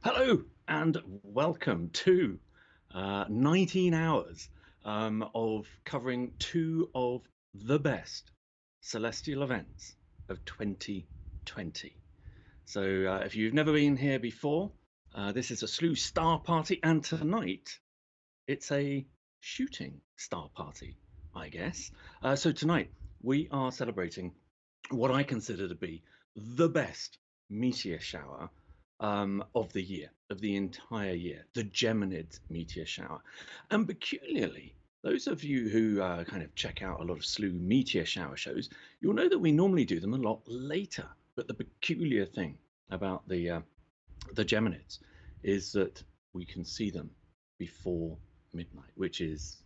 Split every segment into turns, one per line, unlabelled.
Hello and welcome to 19 hours of covering two of the best celestial events of 2020. So if you've never been here before, this is a Slooh star party, and tonight it's a shooting star party, I guess. So tonight we are celebrating what I consider to be the best meteor shower of the year, of the entire year, the Geminids Meteor Shower. And peculiarly, those of you who kind of check out a lot of Slooh meteor shower shows, you'll know that we normally do them a lot later. But the peculiar thing about the Geminids is that we can see them before midnight, which is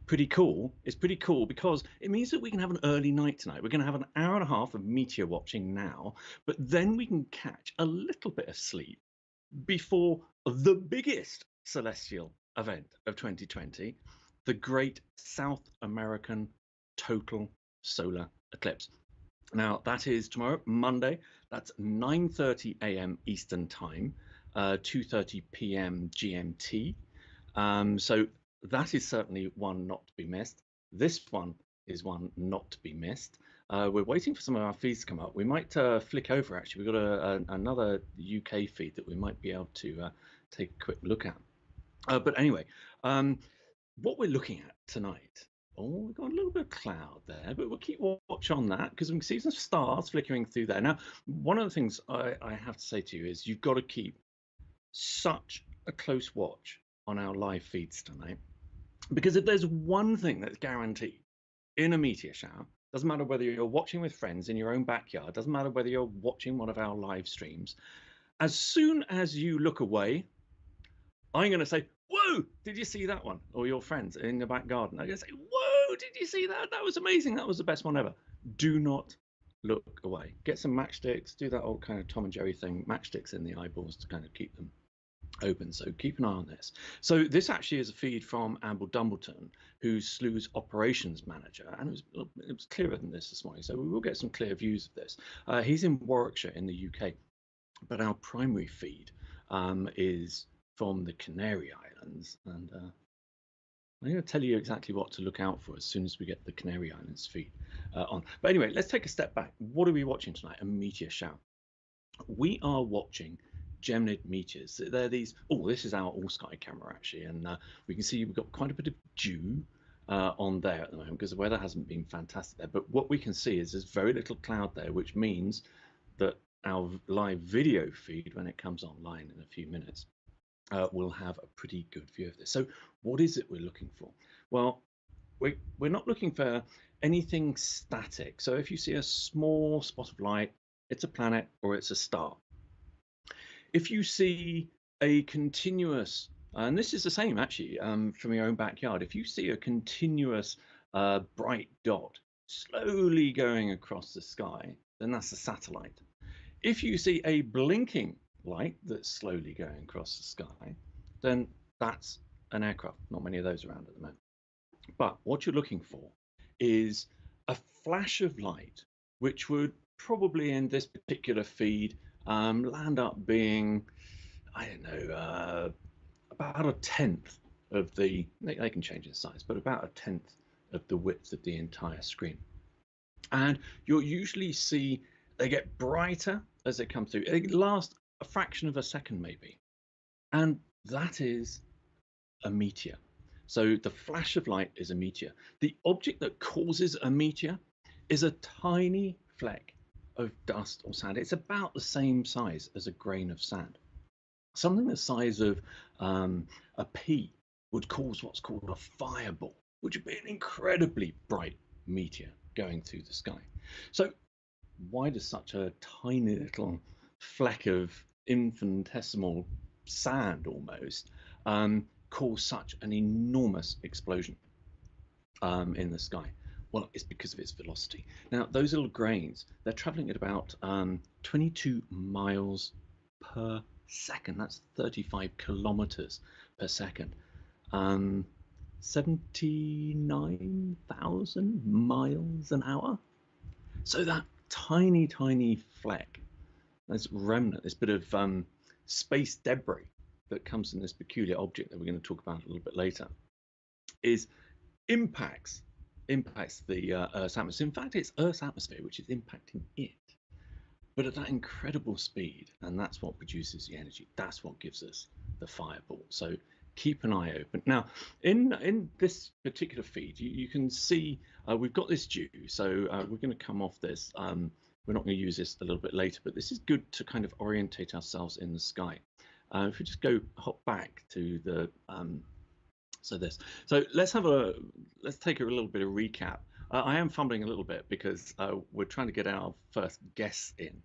pretty cool. It's pretty cool because it means that we can have an early night tonight. We're going to have an hour and a half of meteor watching now, but then we can catch a little bit of sleep before the biggest celestial event of 2020, the great South American total solar eclipse. Now, that is tomorrow, Monday. That's 9:30 a.m. Eastern Time, 2:30 p.m. GMT. So that is certainly one not to be missed. This one is one not to be missed. We're waiting for some of our feeds to come up. We might flick over, actually. We've got another UK feed that we might be able to take a quick look at. But anyway, what we're looking at tonight, oh, we've got a little bit of cloud there, but we'll keep watch on that because we can see some stars flickering through there. Now, one of the things I have to say to you is you've got to keep such a close watch on our live feeds tonight, because if there's one thing that's guaranteed in a meteor shower, doesn't matter whether you're watching with friends in your own backyard, doesn't matter whether you're watching one of our live streams, as soon as you look away, I'm going to say, whoa, did you see that one? Or your friends in the back garden, I'm going to say, whoa, did you see that? That was amazing. That was the best one ever. Do not look away. Get some matchsticks, do that old kind of Tom and Jerry thing, matchsticks in the eyeballs to kind of keep them open. So keep an eye on this. So this actually is a feed from Amble Dumbleton, who's Slooh's operations manager, and it was clearer than this morning, so we will get some clear views of this. He's in Warwickshire in the UK, but our primary feed is from the Canary Islands, and I'm going to tell you exactly what to look out for as soon as we get the Canary Islands feed on. But anyway, let's take a step back. What are we watching tonight? A meteor shower. We are watching Geminid meteors. They're these. Oh, this is our all-sky camera actually, and we can see we've got quite a bit of dew on there at the moment because the weather hasn't been fantastic there. But what we can see is there's very little cloud there, which means that our live video feed, when it comes online in a few minutes, will have a pretty good view of this. So, what is it we're looking for? Well, we're not looking for anything static. So, if you see a small spot of light, it's a planet or it's a star. If you see a continuous, and this is the same actually from your own backyard, if you see a continuous bright dot slowly going across the sky, then that's a satellite. If you see a blinking light that's slowly going across the sky, then that's an aircraft. Not many of those around at the moment. But what you're looking for is a flash of light, which would probably in this particular feed land up being, I don't know, about a tenth of the, they can change in size, but about a tenth of the width of the entire screen. And you'll usually see they get brighter as they come through. They last a fraction of a second maybe. And that is a meteor. So the flash of light is a meteor. The object that causes a meteor is a tiny fleck of dust or sand. It's about the same size as a grain of sand. Something the size of a pea would cause what's called a fireball, which would be an incredibly bright meteor going through the sky. So why does such a tiny little fleck of infinitesimal sand almost cause such an enormous explosion in the sky? Well, it's because of its velocity. Now, those little grains, they're traveling at about 22 miles per second. That's 35 kilometers per second. 79,000 miles an hour. So that tiny, tiny fleck, this remnant, this bit of space debris that comes in this peculiar object that we're going to talk about a little bit later is impacts the Earth's atmosphere. In fact, it's Earth's atmosphere which is impacting it, but at that incredible speed, and that's what produces the energy. That's what gives us the fireball. So keep an eye open. Now, in this particular feed, you can see we've got this dew. So we're going to come off this. We're not going to use this a little bit later, but this is good to kind of orientate ourselves in the sky. If we just hop back to the so let's take a little bit of recap. I am fumbling a little bit because we're trying to get our first guess in.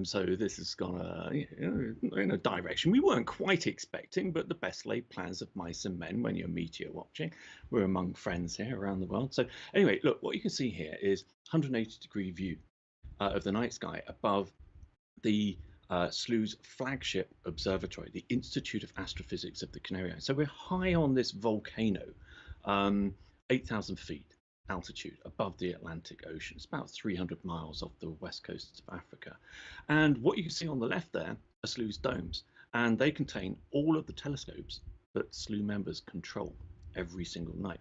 So this has gone in a direction we weren't quite expecting, but the best laid plans of mice and men when you're meteor watching. We're among friends here around the world. So anyway, look, what you can see here is 180-degree view of the night sky above the Slooh's flagship observatory, the Institute of Astrophysics of the Canary Islands. So we're high on this volcano, 8,000 feet altitude above the Atlantic Ocean. It's about 300 miles off the west coast of Africa. And what you can see on the left there are Slooh's domes, and they contain all of the telescopes that Slooh members control every single night.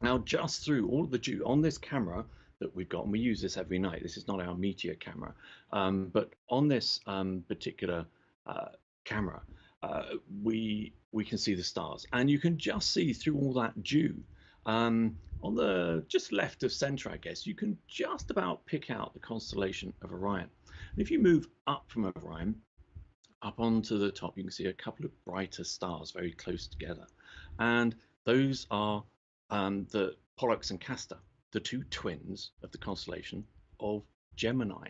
Now, just through all of the dew on this camera that we've got, and we use this every night. This is not our meteor camera, but on this particular camera, we can see the stars, and you can just see through all that dew. On the just left of center, I guess, you can just about pick out the constellation of Orion. And if you move up from Orion, up onto the top, you can see a couple of brighter stars very close together, and those are the Pollux and Castor, the two twins of the constellation of Gemini.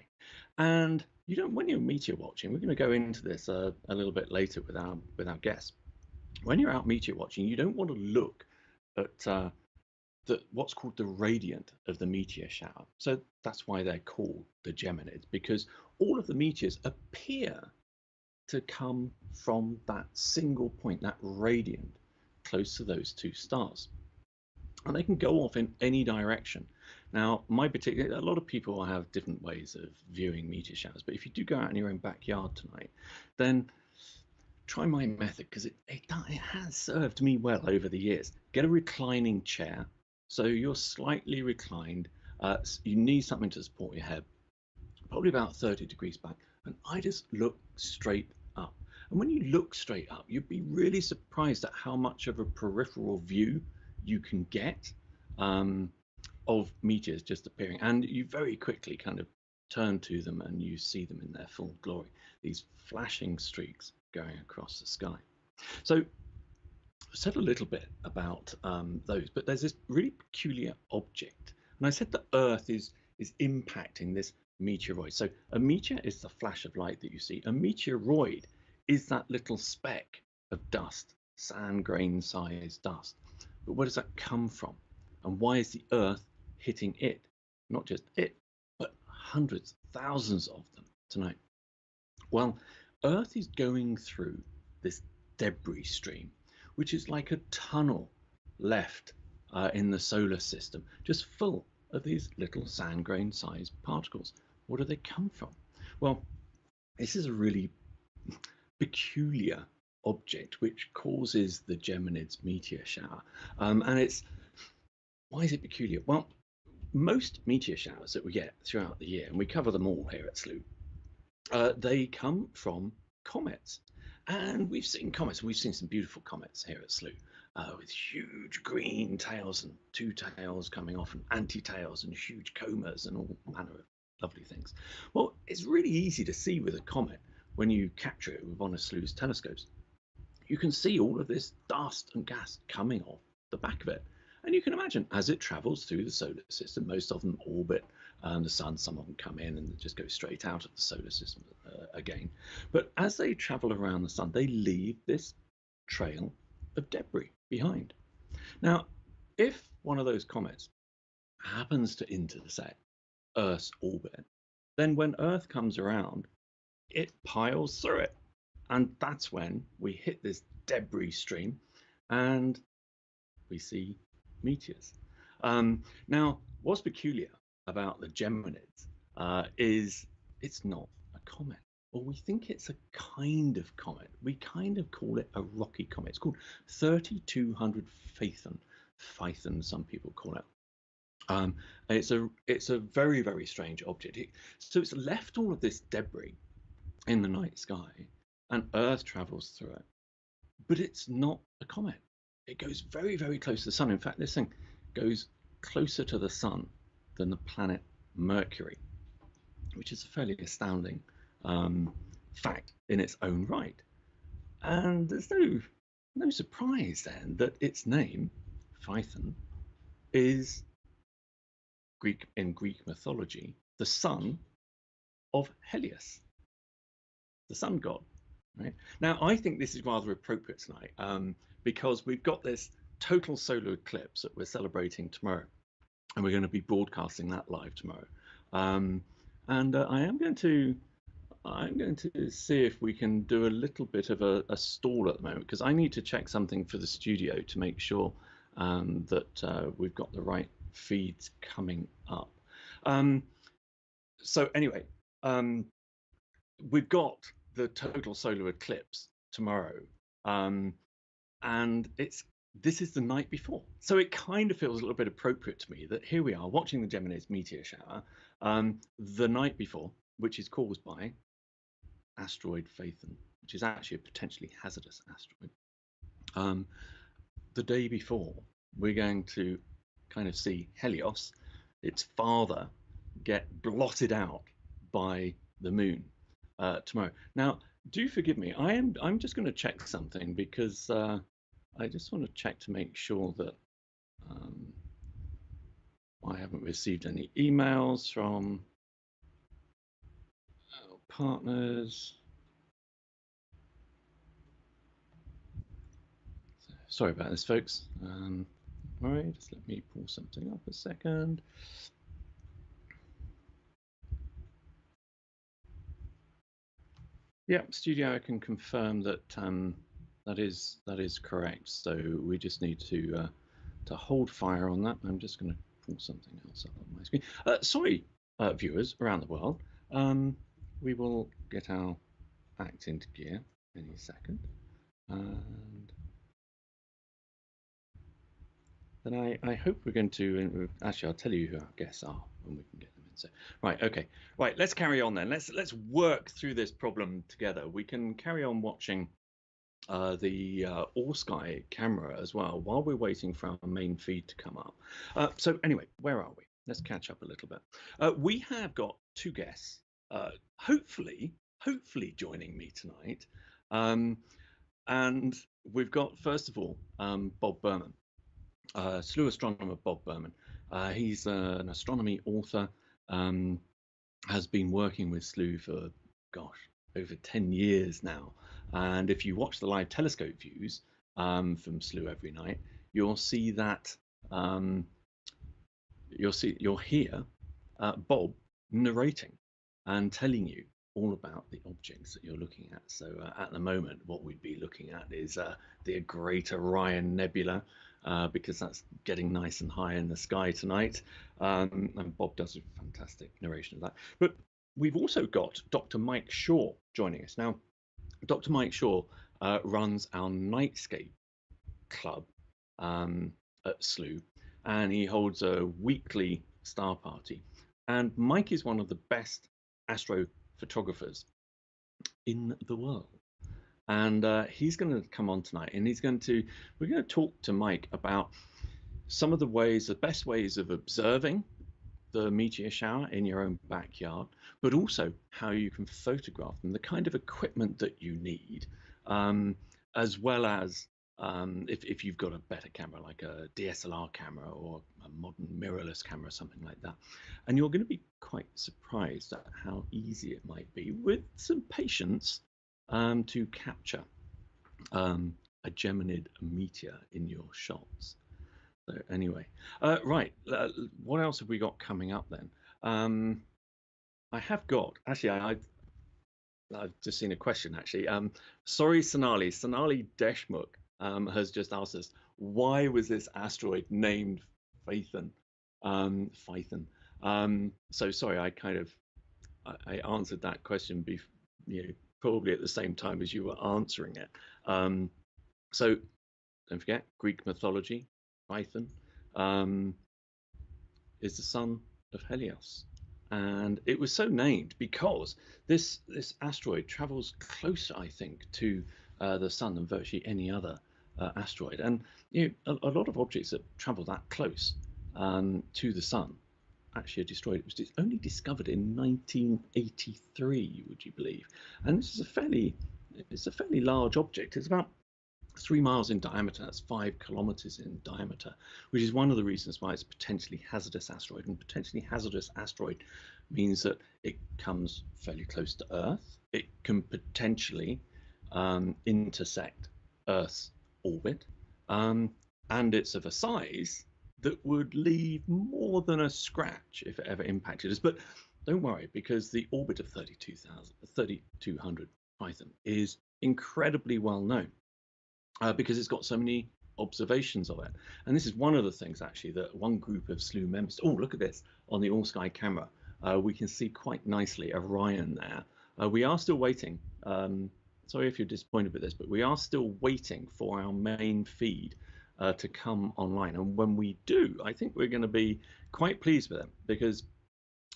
And you don't, when you're meteor watching, we're going to go into this a little bit later with our guests. When you're out meteor watching, you don't want to look at what's called the radiant of the meteor shower. So that's why they're called the Geminids, because all of the meteors appear to come from that single point, that radiant, close to those two stars. And they can go off in any direction. Now, a lot of people have different ways of viewing meteor showers, but if you do go out in your own backyard tonight, then try my method, because it has served me well over the years. Get a reclining chair, so you're slightly reclined. You need something to support your head, probably about 30 degrees back, and I just look straight up. And when you look straight up, you'd be really surprised at how much of a peripheral view you can get of meteors just appearing, and you very quickly kind of turn to them and you see them in their full glory, these flashing streaks going across the sky. So I've said a little bit about those, but there's this really peculiar object, and I said that Earth is impacting this meteoroid. So a meteor is the flash of light that you see. A meteoroid is that little speck of dust, sand grain sized dust. But where does that come from? And why is the Earth hitting it? Not just it, but hundreds, thousands of them tonight. Well, Earth is going through this debris stream, which is like a tunnel left in the solar system, just full of these little sand grain sized particles. Where do they come from? Well, this is a really peculiar object which causes the Geminids Meteor Shower. And why is it peculiar? Well, most meteor showers that we get throughout the year, and we cover them all here at Slooh, they come from comets. And we've seen comets, we've seen some beautiful comets here at Slooh, with huge green tails and two tails coming off, and anti-tails and huge comas and all manner of lovely things. Well, it's really easy to see with a comet when you capture it with one of Slooh's telescopes. You can see all of this dust and gas coming off the back of it. And you can imagine as it travels through the solar system, most of them orbit the sun, some of them come in and just go straight out of the solar system again. But as they travel around the sun, they leave this trail of debris behind. Now, if one of those comets happens to intersect Earth's orbit, then when Earth comes around, it piles through it. And that's when we hit this debris stream and we see meteors. Now, what's peculiar about the Geminids is it's not a comet. or we think it's a kind of comet. We kind of call it a rocky comet. It's called 3200 Phaethon. Phaethon, some people call it. It's a very, very strange object. So it's left all of this debris in the night sky, and Earth travels through it, but it's not a comet. It goes very, very close to the sun. In fact, this thing goes closer to the sun than the planet Mercury, which is a fairly astounding fact in its own right. And there's no surprise then that its name, Phaethon, is Greek in Greek mythology, the son of Helios, the sun god. Right now, I think this is rather appropriate tonight because we've got this total solar eclipse that we're celebrating tomorrow, and we're going to be broadcasting that live tomorrow. I'm going to see if we can do a little bit of a stall at the moment, because I need to check something for the studio to make sure that we've got the right feeds coming up. So anyway, we've got the total solar eclipse tomorrow, and this is the night before, so it kind of feels a little bit appropriate to me that here we are watching the Geminids Meteor Shower the night before, which is caused by asteroid Phaethon, which is actually a potentially hazardous asteroid. The day before, we're going to kind of see Helios, its father, get blotted out by the moon tomorrow. Now, do forgive me. I'm just going to check something, because I just want to check to make sure that I haven't received any emails from our partners. So, sorry about this, folks. All right, just let me pull something up a second. Yeah, studio, I can confirm that that is correct. So we just need to hold fire on that. I'm just going to pull something else up on my screen. Sorry, viewers around the world. We will get our act into gear any second, and then I hope we're going to actually, I'll tell you who our guests are when we can get them in. So right, okay, right, let's carry on then. Let's work through this problem together. We can carry on watching the All Sky camera as well while we're waiting for our main feed to come up. So anyway, where are we? Let's catch up a little bit. We have got two guests, hopefully joining me tonight, and we've got, first of all, Bob Berman, Slooh astronomer Bob Berman. He's an astronomy author, has been working with Slooh for, gosh, over 10 years now. And if you watch the live telescope views from Slooh every night, you'll see that you'll hear Bob narrating and telling you all about the objects that you're looking at. So at the moment, what we'd be looking at is the Great Orion Nebula, because that's getting nice and high in the sky tonight. And Bob does a fantastic narration of that. But we've also got Dr. Mike Shaw joining us. Now, Dr. Mike Shaw runs our Nightscape Club at Slooh, and he holds a weekly star party. And Mike is one of the best astrophotographers in the world. And he's going to come on tonight, and we're going to talk to Mike about some of the best ways of observing the meteor shower in your own backyard, but also how you can photograph them, the kind of equipment that you need, as well as if you've got a better camera, like a DSLR camera or a modern mirrorless camera, something like that. And you're going to be quite surprised at how easy it might be, with some patience, to capture a Geminid meteor in your shots. So anyway, right, what else have we got coming up then? I have got, actually, I've just seen a question, actually. Sorry, Sonali Deshmukh has just asked us, why was this asteroid named Phaethon? Phaethon. So sorry, I answered that question probably at the same time as you were answering it. So don't forget, Greek mythology, Phaethon is the son of Helios. And it was so named because this asteroid travels closer, I think, to the sun than virtually any other asteroid. And a lot of objects that travel that close to the sun actually are destroyed. It was only discovered in 1983, would you believe? And this is a fairly large object. It's about 3 miles in diameter. That's 5 kilometers in diameter, which is one of the reasons why it's a potentially hazardous asteroid. And potentially hazardous asteroid means that it comes fairly close to Earth. It can potentially intersect Earth's orbit, and it's of a size that would leave more than a scratch if it ever impacted us. But don't worry, because the orbit of 3200 Phaethon is incredibly well known. Because it's got so many observations of it. And this is one of the things, actually, that one group of Slooh members, oh, look at this, on the all-sky camera, we can see quite nicely Orion there. We are still waiting. Sorry if you're disappointed with this, but we are still waiting for our main feed to come online. And when we do, I think we're going to be quite pleased with them, because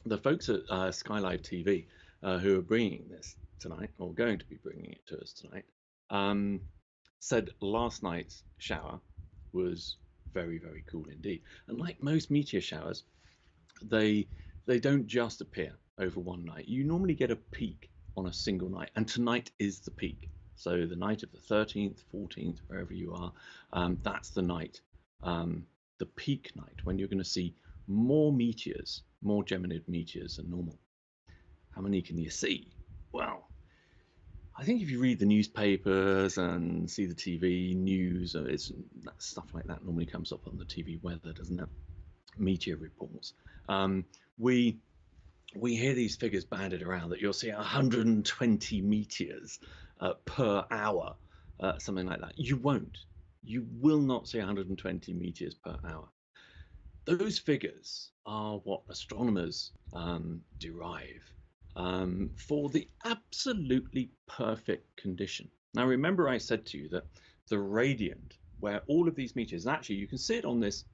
the folks at Skylive TV who are bringing this tonight, or going to be bringing it to us tonight, said last night's shower was very, very cool indeed. And like most meteor showers, they don't just appear over one night. You normally get a peak on a single night, and tonight is the peak. So the night of the 13th, 14th, wherever you are, that's the night, the peak night, when you're going to see more meteors, more Geminid meteors than normal. How many can you see? Well, I think if you read the newspapers and see the TV news, stuff like that normally comes up on the TV weather, doesn't it? Meteor reports. We hear these figures banded around that you'll see 120 meteors per hour, something like that. You won't. You will not see 120 meteors per hour. Those figures are what astronomers derive for the absolutely perfect condition. Now, remember I said to you that the radiant, where all of these meteors, and actually you can see it on this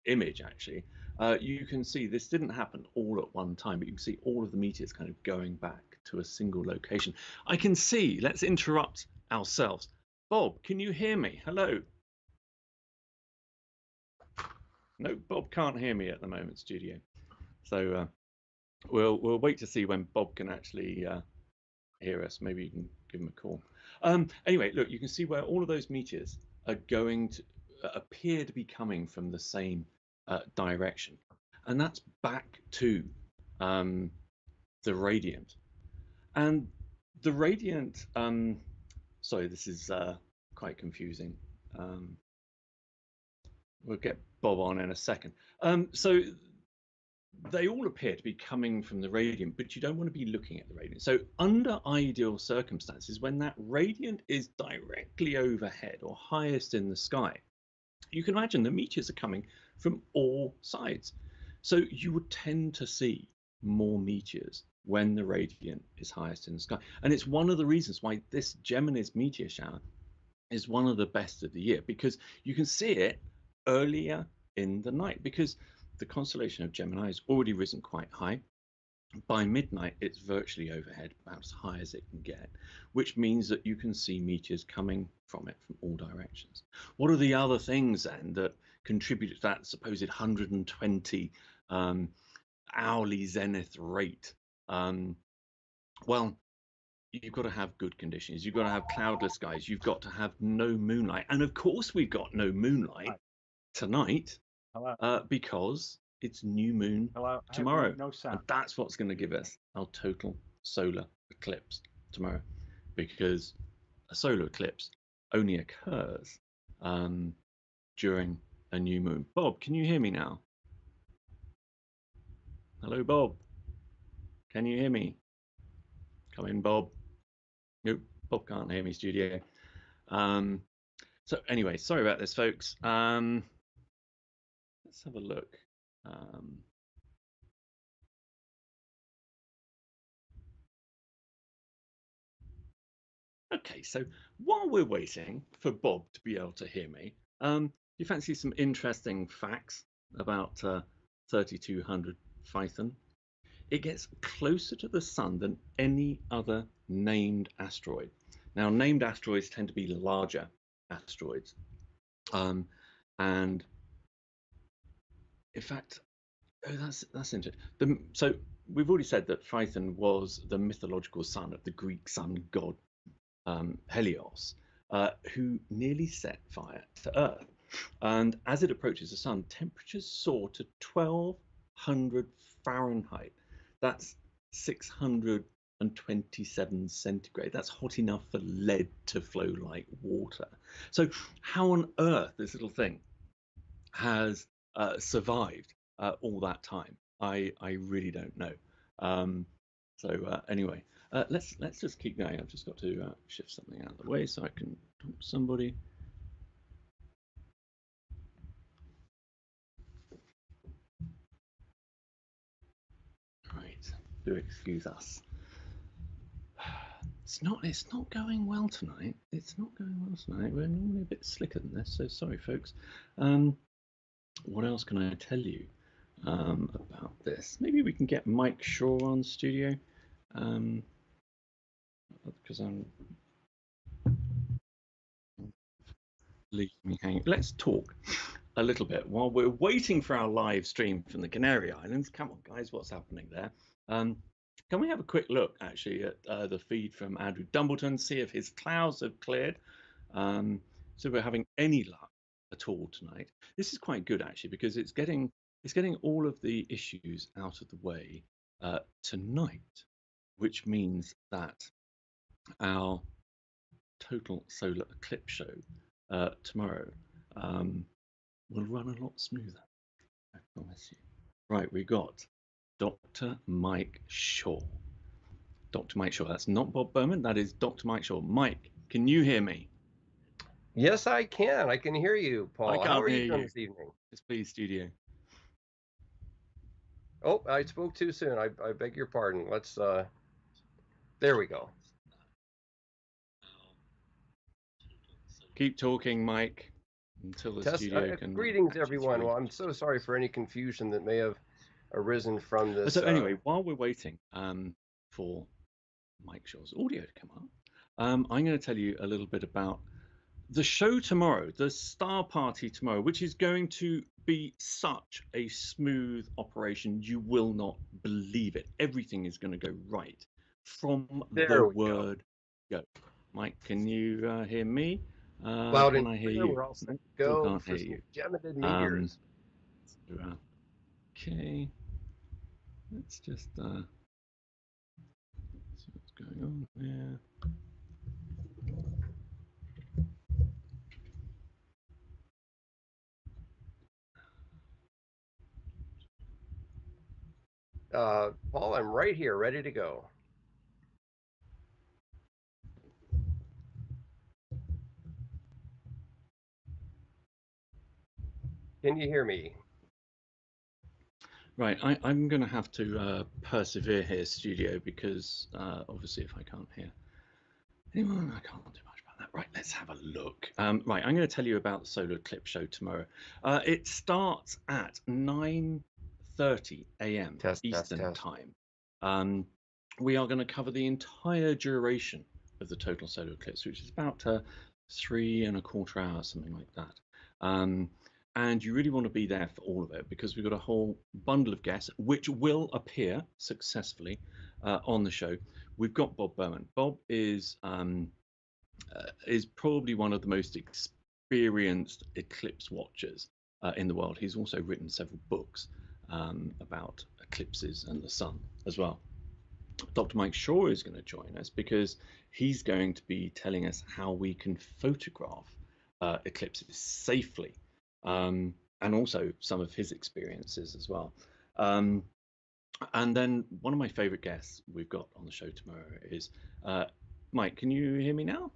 image, actually, you can see this didn't happen all at one time, but you can see all of the meteors kind of going back to a single location. I can see, let's interrupt ourselves. Bob, can you hear me? Hello. No, Bob can't hear me at the moment, studio. So we'll wait to see when Bob can actually hear us. Maybe you can give him a call. Anyway, look, you can see where all of those meteors are going to appear to be coming from the same direction, and that's back to the radiant. And the radiant, sorry, this is quite confusing. We'll get Bob on in a second. So they all appear to be coming from the radiant, but you don't want to be looking at the radiant. So under ideal circumstances, when that radiant is directly overhead or highest in the sky, you can imagine the meteors are coming from all sides. So you would tend to see more meteors when the radiant is highest in the sky. And it's one of the reasons why this Geminids Meteor Shower is one of the best of the year, because you can see it earlier in the night, because the constellation of Gemini has already risen quite high. By midnight, it's virtually overhead, about as high as it can get, which means that you can see meteors coming from it from all directions. What are the other things then that contribute to that supposed 120 hourly zenith rate? Well, you've got to have good conditions. You've got to have cloudless skies. You've got to have no moonlight. And of course, we've got no moonlight tonight because it's new moon tomorrow.
No sound.
And that's what's going to give us our total solar eclipse tomorrow, because a solar eclipse only occurs during a new moon. Bob, can you hear me now? Hello, Bob. Can you hear me? Come in, Bob. Nope, Bob can't hear me, studio. So anyway, sorry about this, folks. Let's have a look. Okay, so while we're waiting for Bob to be able to hear me, you fancy some interesting facts about 3200 Phaethon? It gets closer to the sun than any other named asteroid. Now, named asteroids tend to be larger asteroids. And in fact, that's interesting. So we've already said that Phaethon was the mythological son of the Greek sun god Helios, who nearly set fire to Earth. And as it approaches the sun, temperatures soar to 1200 Fahrenheit. That's 627 centigrade. That's hot enough for lead to flow like water. So how on earth this little thing has survived all that time, I really don't know. Anyway, let's just keep going. I've just got to shift something out of the way so I can talk to somebody. Right, do excuse us. It's not going well tonight. It's not going well tonight. We're normally a bit slicker than this, so sorry, folks. What else can I tell you about this? Maybe we can get Mike Shaw on studio, because I'm leaving me hanging. Let's talk a little bit while we're waiting for our live stream from the Canary Islands. Come on, guys, what's happening there? Can we have a quick look actually at the feed from Andrew Dumbleton, see if his clouds have cleared? So we're having any luck at all tonight. This is quite good actually, because it's getting all of the issues out of the way tonight, which means that our total solar eclipse show tomorrow will run a lot smoother, I promise you. Right, we got Dr. Mike Shaw. Dr. Mike Shaw, that's not Bob Berman, that is Dr. Mike Shaw. Mike, can you hear me?
Yes, I can. I can hear you, Paul. How are you doing this evening?
Yes, please, studio.
Oh, I spoke too soon. I beg your pardon. Let's, there we go.
Keep talking, Mike, until the studio can...
Greetings, everyone. Well, I'm so sorry for any confusion that may have arisen from this.
So anyway, while we're waiting for Mike Shaw's audio to come up, I'm going to tell you a little bit about the show tomorrow, the Star Party tomorrow, which is going to be such a smooth operation. You will not believe it. Everything is going to go right from the word go. Mike, can you hear me?
Loud
can
and
I hear
clear.
you?
We're all set to go
can't
for
hear you.
Geminids Meteors.
Okay. Let's just see what's going on here.
Paul, I'm right here, ready to go. Can you hear me?
Right, I'm going to have to persevere here, studio, because obviously if I can't hear anyone, I can't do much about that. Right, let's have a look. Right, I'm going to tell you about the solar eclipse show tomorrow. It starts at 9:30 a.m. Eastern time. We are going to cover the entire duration of the total solar eclipse, which is about 3¼ hours, something like that. And you really want to be there for all of it, because we've got a whole bundle of guests which will appear successfully on the show. We've got Bob Berman. Bob is probably one of the most experienced eclipse watchers in the world. He's also written several books about eclipses and the sun as well. Dr. Mike Shaw is going to join us because he's going to be telling us how we can photograph eclipses safely, and also some of his experiences as well. And then one of my favorite guests we've got on the show tomorrow is Mike. Can you hear me now?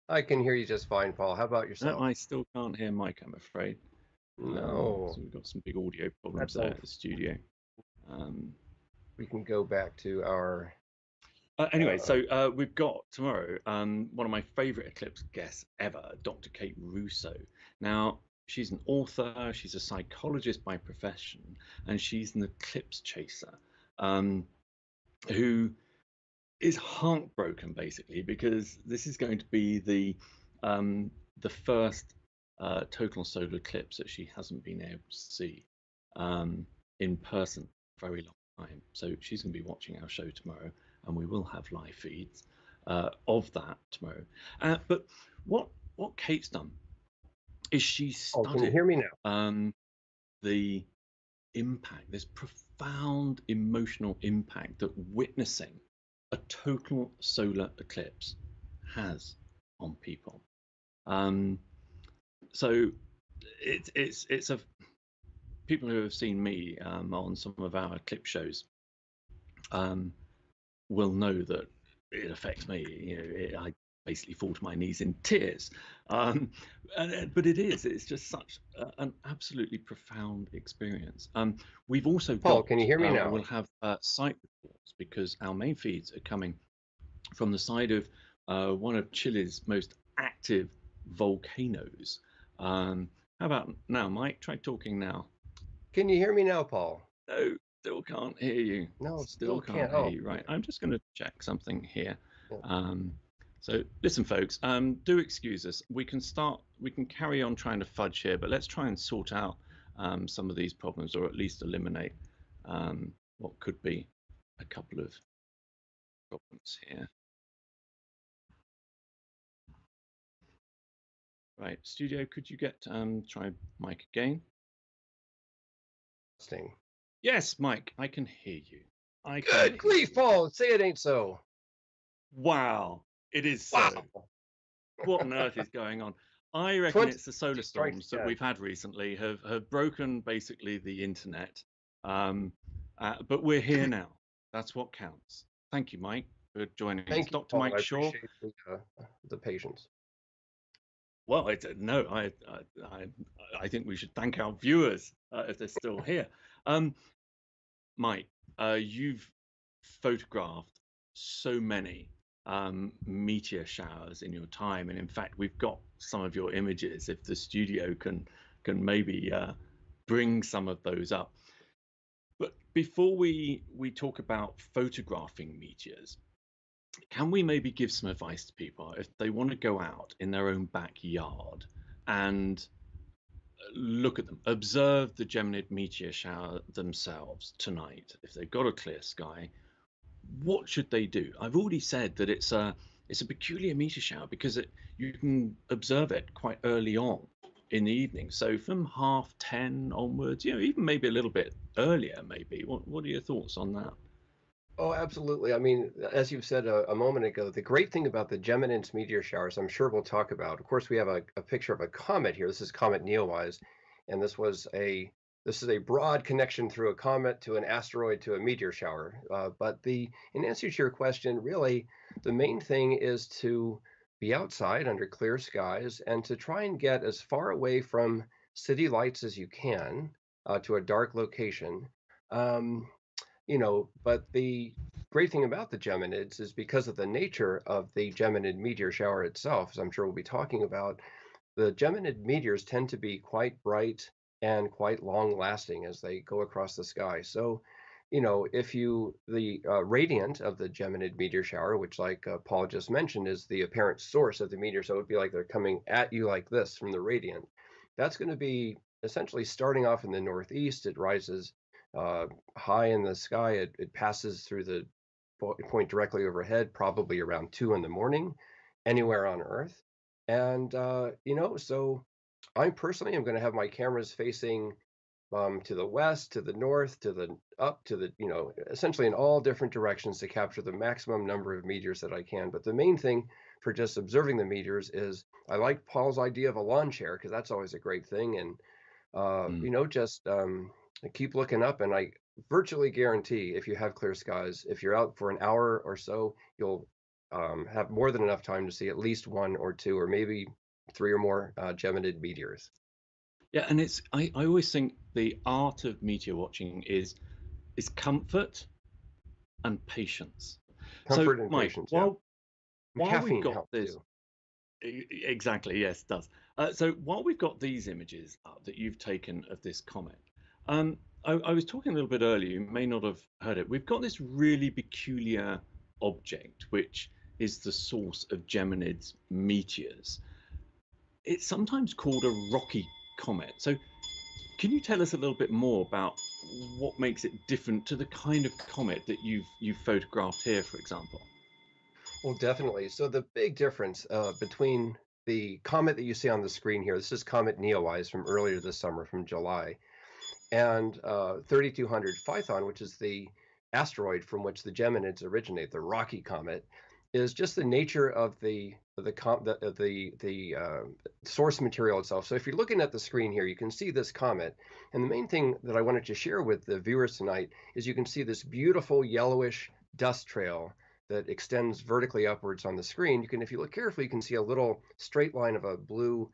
I can hear you just fine, Paul. How about yourself?
No, I still can't hear Mike, I'm afraid.
No.
So we've got some big audio problems there at the studio.
We can go back to our
Anyway, so we've got tomorrow one of my favorite eclipse guests ever, Dr. Kate Russo. Now, she's an author, she's a psychologist by profession, and she's an eclipse chaser who is heartbroken basically because this is going to be the first total solar eclipse that she hasn't been able to see in person for a very long time. So she's going to be watching our show tomorrow, and we will have live feeds of that tomorrow. But what Kate's done is she studied
can you hear me now?
The impact, this profound emotional impact that witnessing a total solar eclipse has on people. So it's a people who have seen me on some of our eclipse shows will know that it affects me. You know, I basically fall to my knees in tears. But it's just such an absolutely profound experience. We've also
Paul,
got,
can you hear me now?
we'll have site reports because our main feeds are coming from the side of one of Chile's most active volcanoes. How about now, Mike? Try talking now.
Can you hear me now, Paul?
No, still can't hear you.
No,
still can't hear you. Right, I'm just going to check something here.
Yeah.
So listen, folks, do excuse us. We can carry on trying to fudge here, but let's try and sort out some of these problems, or at least eliminate what could be a couple of problems here. Right, studio, could you get try Mike again? Yes, Mike, I can hear you.
Good grief, Paul, say it ain't so.
Wow, it is so.
Wow.
What on earth is going on? I reckon it's the solar storms that we've had recently have broken basically the internet. But we're here now. That's what counts. Thank you, Mike, for joining us. Dr. Mike Shaw.
I appreciate the patience.
Well, no, I think we should thank our viewers if they're still here. Mike, you've photographed so many meteor showers in your time, and in fact, we've got some of your images. If the studio can maybe bring some of those up. But before we talk about photographing meteors, can we maybe give some advice to people if they want to go out in their own backyard and look at them, observe the Geminid meteor shower themselves tonight? If they've got a clear sky, what should they do? I've already said that it's a peculiar meteor shower because you can observe it quite early on in the evening. So from 10:30 onwards, even maybe a little bit earlier, maybe. What are your thoughts on that?
Oh, absolutely. I mean, as you said a moment ago, the great thing about the Geminids meteor showers, I'm sure we'll talk about. Of course, we have a picture of a comet here. This is Comet Neowise, and this is a broad connection through a comet to an asteroid to a meteor shower. But in answer to your question, really, the main thing is to be outside under clear skies and to try and get as far away from city lights as you can to a dark location. But the great thing about the Geminids is because of the nature of the Geminid meteor shower itself, as I'm sure we'll be talking about, the Geminid meteors tend to be quite bright and quite long lasting as they go across the sky. So, if the radiant of the Geminid meteor shower, which like Paul just mentioned, is the apparent source of the meteor, so it would be like they're coming at you like this from the radiant. That's going to be essentially starting off in the northeast. It rises high in the sky. It passes through the point directly overhead, probably around 2 in the morning, anywhere on Earth. And, so I personally am going to have my cameras facing to the west, to the north, essentially in all different directions to capture the maximum number of meteors that I can. But the main thing for just observing the meteors is I like Paul's idea of a lawn chair, because that's always a great thing. And, just keep looking up, and I virtually guarantee if you have clear skies, if you're out for an hour or so, you'll have more than enough time to see at least 1 or 2 or maybe 3 or more Geminid meteors.
Yeah, and I always think the art of meteor watching is comfort and patience. So,
Comfort and
Mike,
patience, yeah. And
while we've
caffeine
got
helps
this,
too.
exactly, yes, it does. So while we've got these images up that you've taken of this comet, um, I was talking a little bit earlier. You may not have heard it. We've got this really peculiar object, which is the source of Geminids meteors. It's sometimes called a rocky comet. So can you tell us a little bit more about what makes it different to the kind of comet that you've photographed here, for example?
Well, definitely. So the big difference between the comet that you see on the screen here, this is Comet Neowise from earlier this summer, from July, and 3200 Phaethon, which is the asteroid from which the Geminids originate, the rocky comet, is just the nature of the source material itself. So if you're looking at the screen here, you can see this comet, and the main thing that I wanted to share with the viewers tonight is you can see this beautiful yellowish dust trail that extends vertically upwards on the screen. You can, if you look carefully, you can see a little straight line of a blue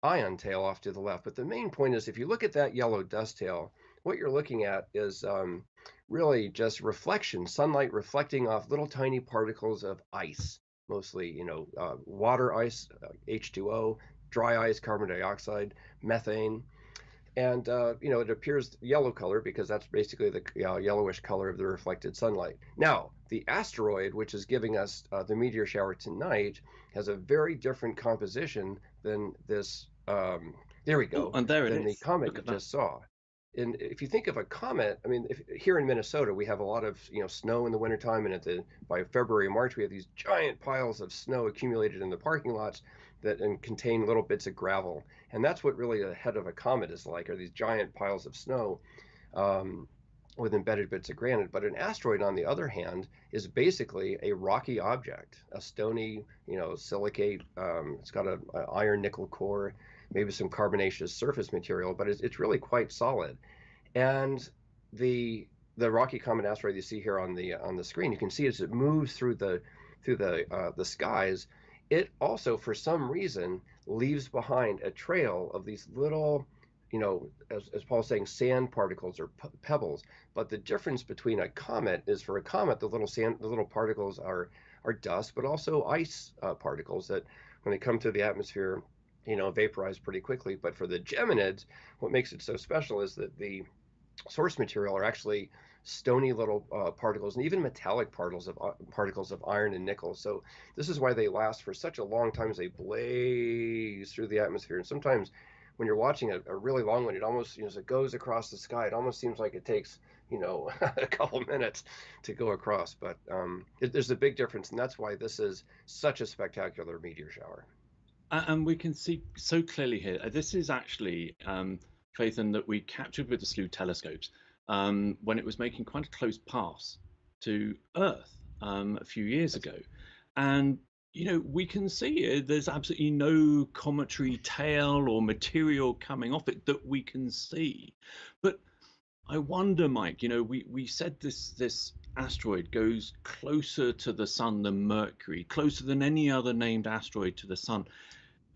ion tail off to the left. But the main point is, if you look at that yellow dust tail, what you're looking at is really just reflection, sunlight reflecting off little tiny particles of ice, mostly, water ice, H2O, dry ice, carbon dioxide, methane. And, it appears yellow color because that's basically the yellowish color of the reflected sunlight. Now, the asteroid, which is giving us the meteor shower tonight, has a very different composition than this, there we
Oh,
go,
and there it
than the
is.
comet
Look
you
at that.
just saw. And if you think of a comet, I mean, here in Minnesota, we have a lot of, snow in the wintertime, and by February, March, we have these giant piles of snow accumulated in the parking lots and contain little bits of gravel. And that's what really the head of a comet is like, are these giant piles of snow um, with embedded bits of granite. But an asteroid, on the other hand, is basically a rocky object, a stony, silicate. It's got a iron nickel core, maybe some carbonaceous surface material, but it's really quite solid. And the rocky comet asteroid you see here on the screen, you can see as it moves through the skies, it also, for some reason, leaves behind a trail of these little, as Paul's saying, sand particles or pebbles. But the difference between a comet is, for a comet, the little particles are dust, but also ice particles that, when they come to the atmosphere, vaporize pretty quickly. But for the Geminids, what makes it so special is that the source material are actually stony little particles, and even metallic particles of iron and nickel. So this is why they last for such a long time, as they blaze through the atmosphere. And sometimes when you're watching a really long one, it almost, as it goes across the sky, it almost seems like it takes, a couple minutes to go across. But there's a big difference, and that's why this is such a spectacular meteor shower.
And we can see so clearly here. This is actually Phaethon that we captured with the Slooh telescopes when it was making quite a close pass to Earth a few years ago. And we can see there's absolutely no cometary tail or material coming off it that we can see. But I wonder, Mike, we said this asteroid goes closer to the sun than Mercury, closer than any other named asteroid to the sun.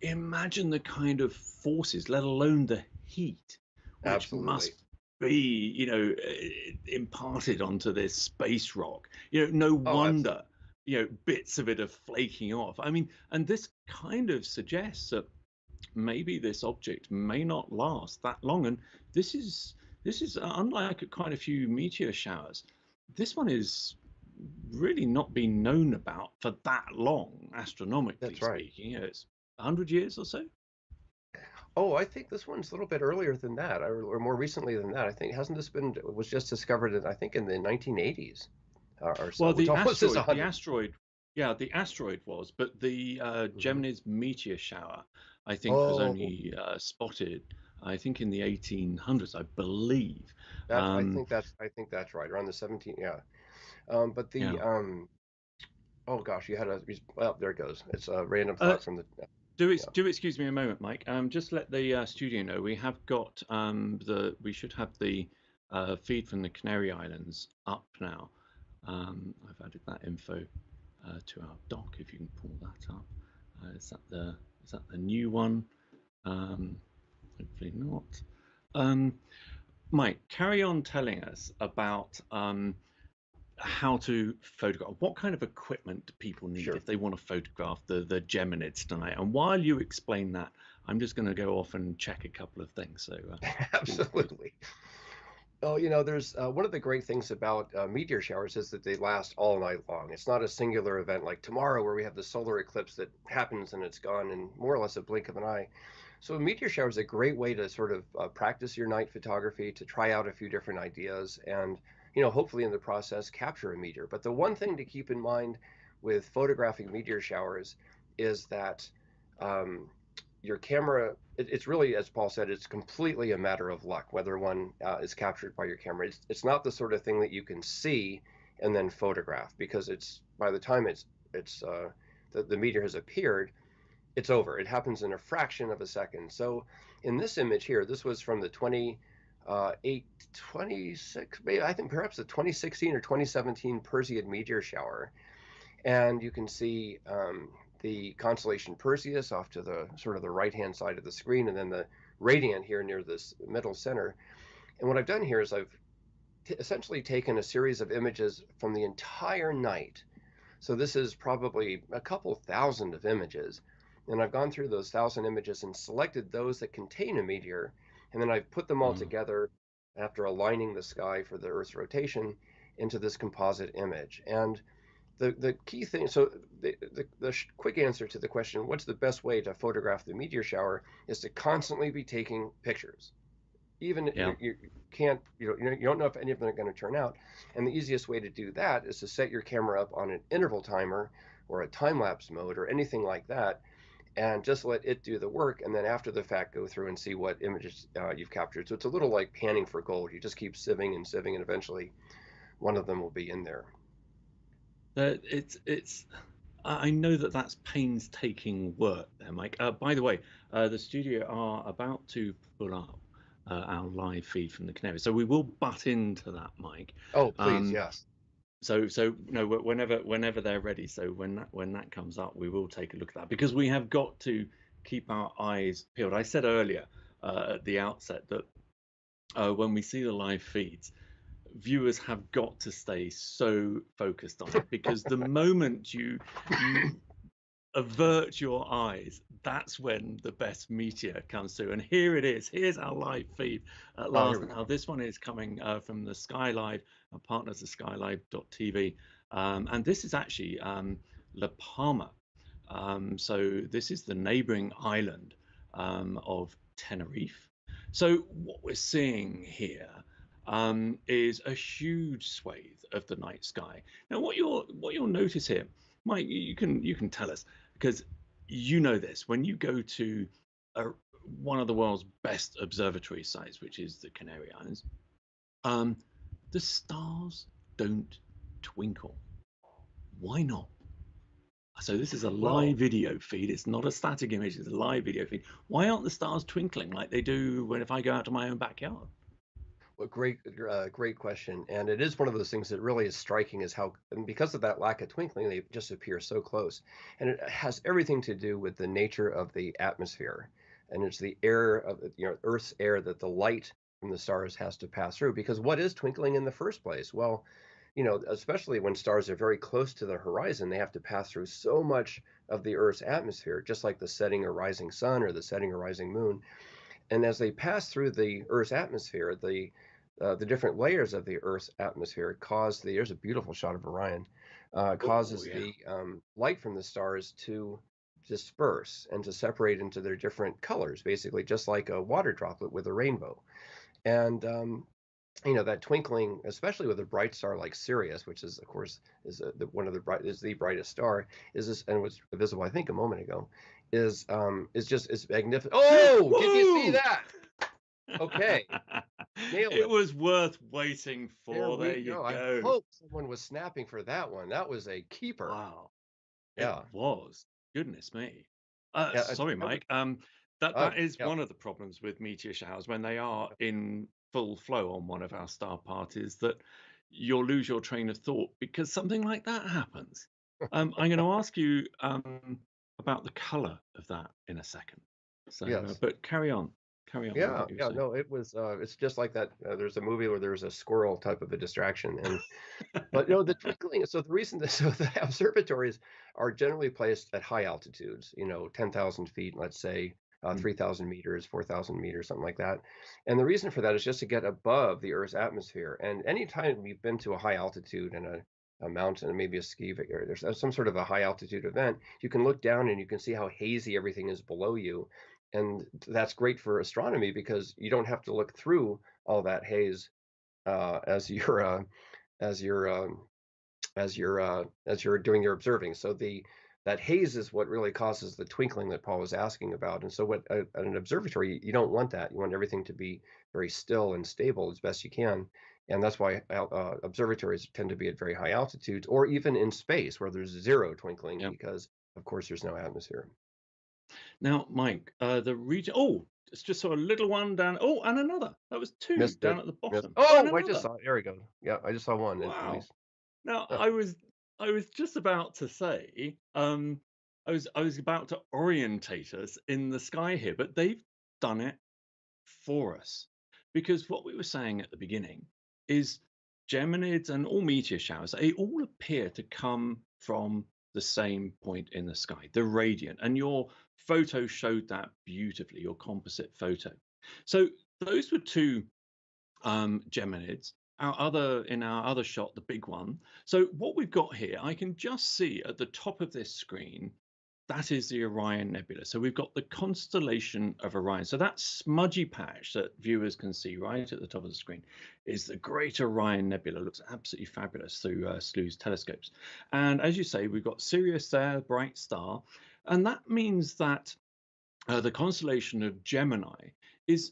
Imagine the kind of forces, let alone the heat, which
Absolutely.
must be, imparted onto this space rock. No
Oh, absolutely.
wonder, bits of it are flaking off. I mean, and this kind of suggests that maybe this object may not last that long. And this is unlike quite a few meteor showers. This one is really not been known about for that long, astronomically
That's right.
speaking. It's 100 years or so.
Oh, I think this one's a little bit earlier than that, or more recently than that. I think, hasn't this been, it was just discovered in, I think, in the 1980s or so,
Well,
which almost is
the
100.
asteroid, yeah, the asteroid was, but the
Mhm.
Geminids meteor shower, I think, was
Oh,
only spotted, I think, in the 1800s, I believe.
that's
Um,
I think that's right, around the 17, yeah. But
yeah.
oh gosh, well, there it goes. It's a random
Uh,
thought from the, yeah.
do excuse me a moment, Mike. Just let the studio know we have got we should have the feed from the Canary Islands up now. I've added that info to our doc. If you can pull that up, is that the new one? Hopefully not. Um, Mike, carry on telling us about how to photograph. What kind of equipment do people need
Sure.
if they want to photograph the Geminids tonight? And while you explain that, I'm just going to go off and check a couple of things. So feel free.
Absolutely. Oh, there's one of the great things about meteor showers is that they last all night long. It's not a singular event like tomorrow where we have the solar eclipse that happens and it's gone in more or less a blink of an eye. So a meteor shower is a great way to sort of practice your night photography, to try out a few different ideas, and hopefully in the process capture a meteor. But the one thing to keep in mind with photographing meteor showers is that um, your camera, it's really, as Paul said, it's completely a matter of luck whether one is captured by your camera. It's not the sort of thing that you can see and then photograph, because it's by the time the meteor has appeared, it's over. It happens in a fraction of a second. So in this image here, this was from the 26, maybe I think perhaps the 2016 or 2017 Perseid meteor shower. And you can see the constellation Perseus off to the sort of the right-hand side of the screen, and then the radiant here near this middle center. And what I've done here is I've essentially taken a series of images from the entire night. So this is probably a couple thousand of images. And I've gone through those 1,000 images and selected those that contain a meteor. And then I've put them all
Mm.
together after aligning the sky for the Earth's rotation into this composite image. And the key thing, so the quick answer to the question, what's the best way to photograph the meteor shower, is to constantly be taking pictures. Even
Yeah.
you can't, you don't know if any of them are going to turn out. And the easiest way to do that is to set your camera up on an interval timer or a time lapse mode or anything like that, and just let it do the work. And then after the fact, go through and see what images you've captured. So it's a little like panning for gold. You just keep sieving and sieving, and eventually one of them will be in there.
It's. I know that that's painstaking work there, Mike. By the way, the studio are about to pull up our live feed from the Canary, so we will butt into that, Mike.
Oh, please,
Um,
yes.
so no, whenever they're ready. So when that comes up, we will take a look at that, because we have got to keep our eyes peeled. I said earlier at the outset that when we see the live feeds, viewers have got to stay so focused on it, because the moment you avert your eyes, that's when the best meteor comes through. And here it is. Here's our live feed at
Oh, here
last.
we go.
Now, this one is coming from the Skylive, our partners at skylive.tv. And this is actually La Palma. So this is the neighboring island of Tenerife. So what we're seeing here is a huge swathe of the night sky. Now, what you'll notice here, Mike, you can tell us, because you know this, when you go to one of the world's best observatory sites, which is the Canary Islands, the stars don't twinkle. Why not? So this is a
Well,
live video feed. It's not a static image. It's a live video feed. Why aren't the stars twinkling like they do when if I go out to my own backyard?
well, great question. And it is one of those things that really is striking, is how, and because of that lack of twinkling, they just appear so close. And it has everything to do with the nature of the atmosphere. And it's the air of, Earth's air that the light from the stars has to pass through. Because what is twinkling in the first place? Well, especially when stars are very close to the horizon, they have to pass through so much of the Earth's atmosphere, just like the setting or rising sun or the setting or rising moon. And as they pass through the Earth's atmosphere, the different layers of the Earth's atmosphere cause there's a beautiful shot of Orion,
Oh
causes
yeah.
the light from the stars to disperse and to separate into their different colors, basically just like a water droplet with a rainbow. And that twinkling, especially with a bright star like Sirius, which is, of course, one of the brightest star, is this, and was visible, I think, a moment ago, is magnificent. Oh, did you see
Whoa!
that? Okay, nailed
It
it.
was worth waiting
There
for. There
we
you
go. I
go.
hope someone was snapping for that one. That was a keeper.
Wow, it
Yeah,
was. Goodness me.
yeah.
Sorry,
That was,
Mike. That is
yeah.
one of the problems with meteor showers when they are in full flow on one of our star parties, that you'll lose your train of thought because something like that happens. I'm going to ask you about the color of that in a second. So,
Yes.
but carry on. Carry on with
Yeah,
what you were
yeah,
saying.
no, it was. It's just like that. There's a movie where there's a squirrel type of a distraction, and but no, the twinkling. So the reason that so the observatories are generally placed at high altitudes. 10,000 feet, let's say,
Mm,
3,000 meters, 4,000 meters, something like that. And the reason for that is just to get above the Earth's atmosphere. And anytime you've been to a high altitude and a mountain, and maybe a or there's some sort of a high altitude event, you can look down and you can see how hazy everything is below you. And that's great for astronomy because you don't have to look through all that haze as you're as you're as you're doing your observing. So the that haze is what really causes the twinkling that Paul was asking about. And so what at an observatory, you don't want that. You want everything to be very still and stable as best you can. And that's why observatories tend to be at very high altitudes or even in space where there's zero twinkling
yeah.
because of course there's no atmosphere.
Now, Mike, the region. Oh, it's just saw a little one down. Oh, and another. That was two
Missed
down
it.
at the
Missed.
bottom. Oh, and
Oh, I just
another.
saw it. There we go. Yeah, I just saw one at
Wow.
least.
Now,
Yeah.
I was just about to say, I was about to orientate us in the sky here, but they've done it for us. Because what we were saying at the beginning is Geminids and all meteor showers, they all appear to come from the same point in the sky, the radiant. And your photo showed that beautifully, your composite photo. So those were two Geminids. In our other shot, the big one. So what we've got here, I can just see at the top of this screen, that is the Orion Nebula. So we've got the constellation of Orion. So that smudgy patch that viewers can see right at the top of the screen is the Great Orion Nebula. Looks absolutely fabulous through Slooh's telescopes. And as you say, we've got Sirius there, bright star, and that means that the constellation of Gemini is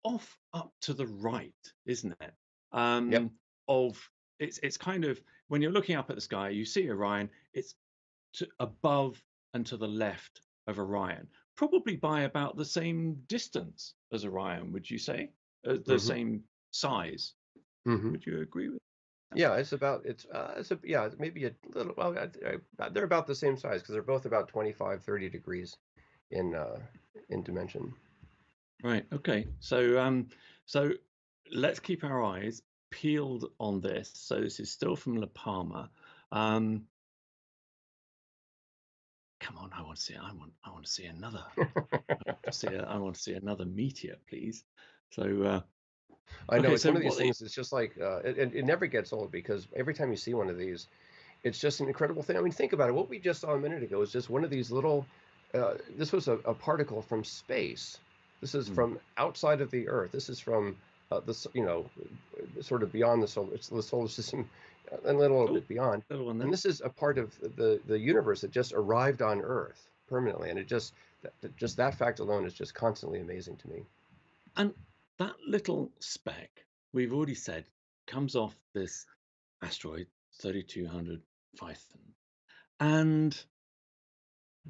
off up to the right, isn't it?
Yep.
Of it's kind of when you're looking up at the sky, you see Orion. It's above and to the left of Orion, probably by about the same distance as Orion. Would you say the
Hmm.
same size?
Hmm.
Would you agree with that?
Yeah, yeah, maybe a little. Well, they're about the same size because they're both about 25, 30 degrees in dimension.
Right. Okay. So let's keep our eyes peeled on this. So this is still from La Palma. Um, come on, I want to see. I want to see another. I want to see another meteor, please. So
I know
okay.
it's
So
one of these
what?
things. It's just like it never gets old because every time you see one of these, it's just an incredible thing. I mean, think about it. What we just saw a minute ago is just one of these little. This was a particle from space. This is
Hmm,
from outside of the Earth. This is from sort of beyond it's the solar system, and a little
oh,
bit beyond.
little one
And
there.
this is a part of the universe that just arrived on Earth permanently, and just that fact alone is just constantly amazing to me.
And that little speck, we've already said, comes off this asteroid 3200 Phaethon. And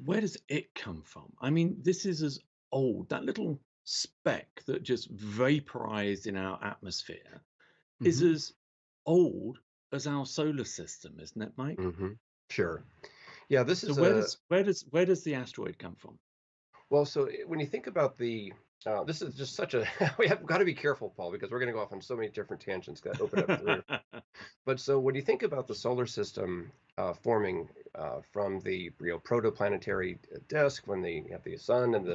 where does it come from? I mean, this is as old, that little speck that just vaporized in our atmosphere is
Hmm.
as old as our solar system, isn't it, Mike?
Hmm. Sure. Yeah, this
So
is
where
a
does where does the asteroid come from?
Well, so when you think about this is just such a we have got to be careful, Paul, because we're going to go off on so many different tangents that open up through. But so when you think about the solar system forming from the protoplanetary disk, when you have the sun and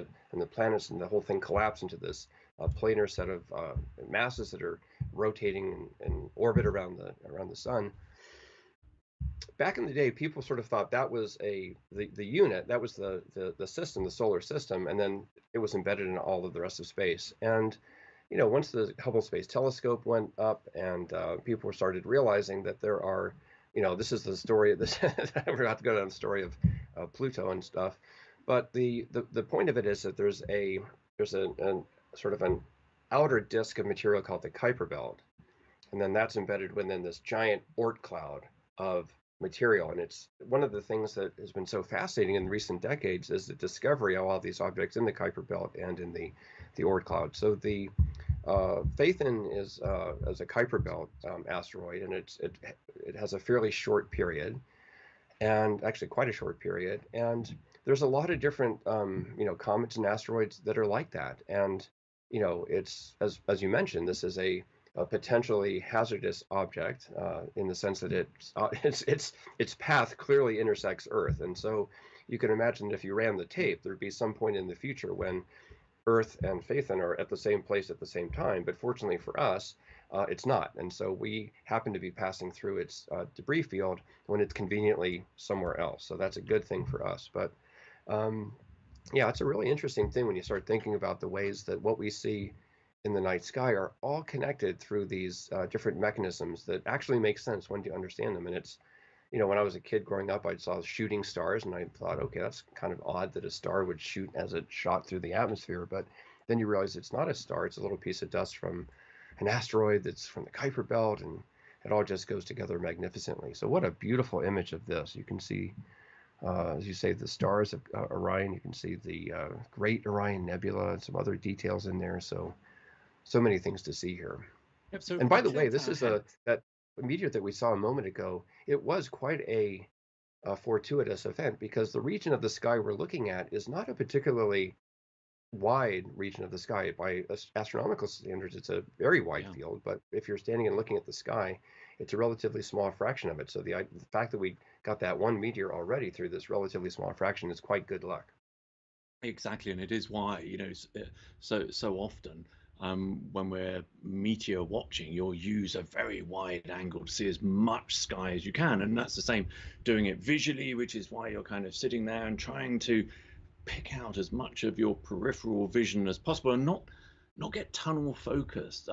the planets and the whole thing collapse into this planar set of masses that are rotating in orbit around the sun, back in the day, people sort of thought that was the unit, that was the system, the solar system, and then it was embedded in all of the rest of space. And once the Hubble Space Telescope went up, and people started realizing that there are, this is the story of this. We're about to go down the story of Pluto and stuff, but the point of it is that there's a sort of an outer disk of material called the Kuiper Belt, and then that's embedded within this giant Oort cloud of material. And it's one of the things that has been so fascinating in recent decades is the discovery of all these objects in the Kuiper Belt and in the Oort cloud. So the Phaethon is as a Kuiper Belt asteroid, and it has a fairly short period, and actually quite a short period. And there's a lot of different comets and asteroids that are like that. And it's as you mentioned, this is a potentially hazardous object in the sense that its path clearly intersects Earth, and so you can imagine if you ran the tape, there'd be some point in the future when Earth and Phaethon are at the same place at the same time. But fortunately for us, it's not, and so we happen to be passing through its debris field when it's conveniently somewhere else. So that's a good thing for us. But um, yeah, it's a really interesting thing when you start thinking about the ways that what we see in the night sky are all connected through these different mechanisms that actually make sense when you understand them. And it's, when I was a kid growing up, I saw shooting stars and I thought, okay, that's kind of odd that a star would shoot as it shot through the atmosphere. But then you realize it's not a star, it's a little piece of dust from an asteroid that's from the Kuiper Belt, and it all just goes together magnificently. So what a beautiful image of this. You can see as you say, the stars of Orion. You can see the Great Orion Nebula and some other details in there. So many things to see here.
Yep, so
And
if we
by the way,
tilt
this
our
is
head,
that meteor that we saw a moment ago. It was quite a fortuitous event because the region of the sky we're looking at is not a particularly wide region of the sky. By astronomical standards, it's a very wide
yeah,
field, but if you're standing and looking at the sky, it's a relatively small fraction of it. So the fact that we got that one meteor already through this relatively small fraction is quite good luck.
exactly, and it is why, so often when we're meteor watching, you'll use a very wide angle to see as much sky as you can, and that's the same doing it visually, which is why you're kind of sitting there and trying to pick out as much of your peripheral vision as possible and not get tunnel focused.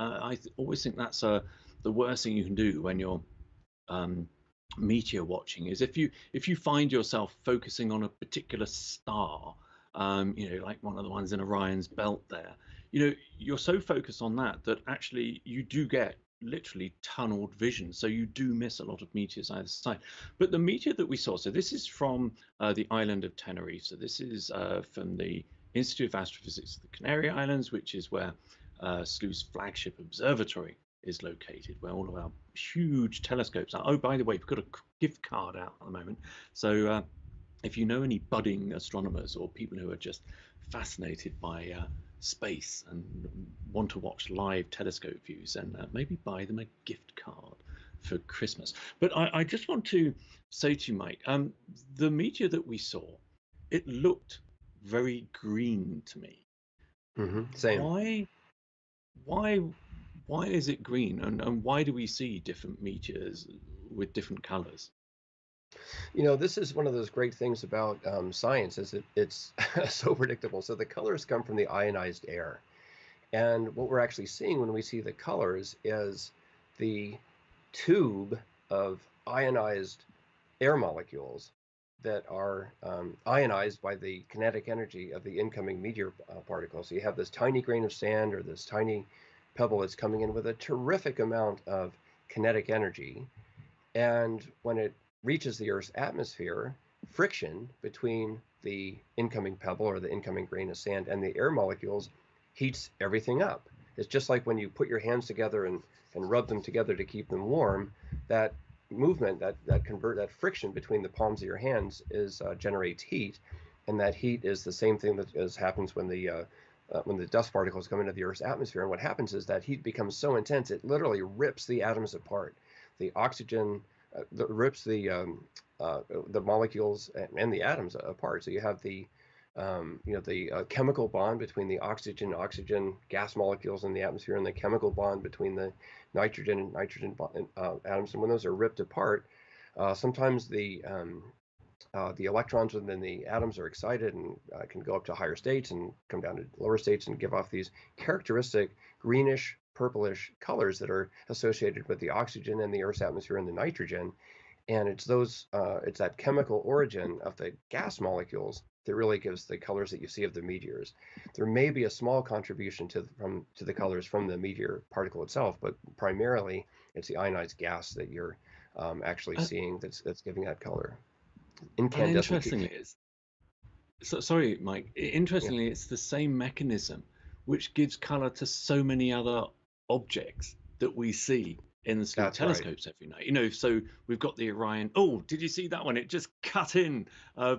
Always think that's the worst thing you can do when you're um, meteor watching is if you find yourself focusing on a particular star, like one of the ones in Orion's belt there, you're so focused on that that actually you do get literally tunneled vision, so you do miss a lot of meteors either side. But the meteor that we saw, so this is from the island of Tenerife, so this is from the Institute of Astrophysics of the Canary Islands, which is where Slooh's flagship observatory is located, where all of our huge telescopes are. Oh, by the way, we've got a gift card out at the moment. So if you know any budding astronomers or people who are just fascinated by space and want to watch live telescope views, then maybe buy them a gift card for Christmas. But I just want to say to you, Mike, the meteor that we saw, it looked very green to me.
Same.
Why why why is it green, and why do we see different meteors with different colors?
This is one of those great things about science is it's so predictable. So the colors come from the ionized air. And what we're actually seeing when we see the colors is the tube of ionized air molecules that are ionized by the kinetic energy of the incoming meteor particle. So you have this tiny grain of sand or this tiny pebble that's coming in with a terrific amount of kinetic energy. And when it reaches the Earth's atmosphere, friction between the incoming pebble or the incoming grain of sand and the air molecules heats everything up. It's just like when you put your hands together and rub them together to keep them warm, that movement, that friction between the palms of your hands generates heat, and that heat is the same thing that happens when the dust particles come into the Earth's atmosphere. And what happens is that heat becomes so intense it literally rips the atoms apart. The oxygen rips the molecules and the atoms apart. So you have the chemical bond between the oxygen gas molecules in the atmosphere and the chemical bond between the nitrogen atoms. And when those are ripped apart, sometimes the electrons within the atoms are excited and can go up to higher states and come down to lower states and give off these characteristic greenish, purplish colors that are associated with the oxygen and the Earth's atmosphere and the nitrogen. And it's that chemical origin of the gas molecules that really gives the colors that you see of the meteors. There may be a small contribution to the colors from the meteor particle itself, but primarily it's the ionized gas that you're actually
And,
seeing that's giving that color.
and
Incandescent.
interestingly, sorry, Mike.
Yeah,
Interestingly, it's the same mechanism which gives color to so many other objects that we see in the Slooh
that's right.
telescopes every night. So we've got the Orion. Oh, did you see that one? It just cut in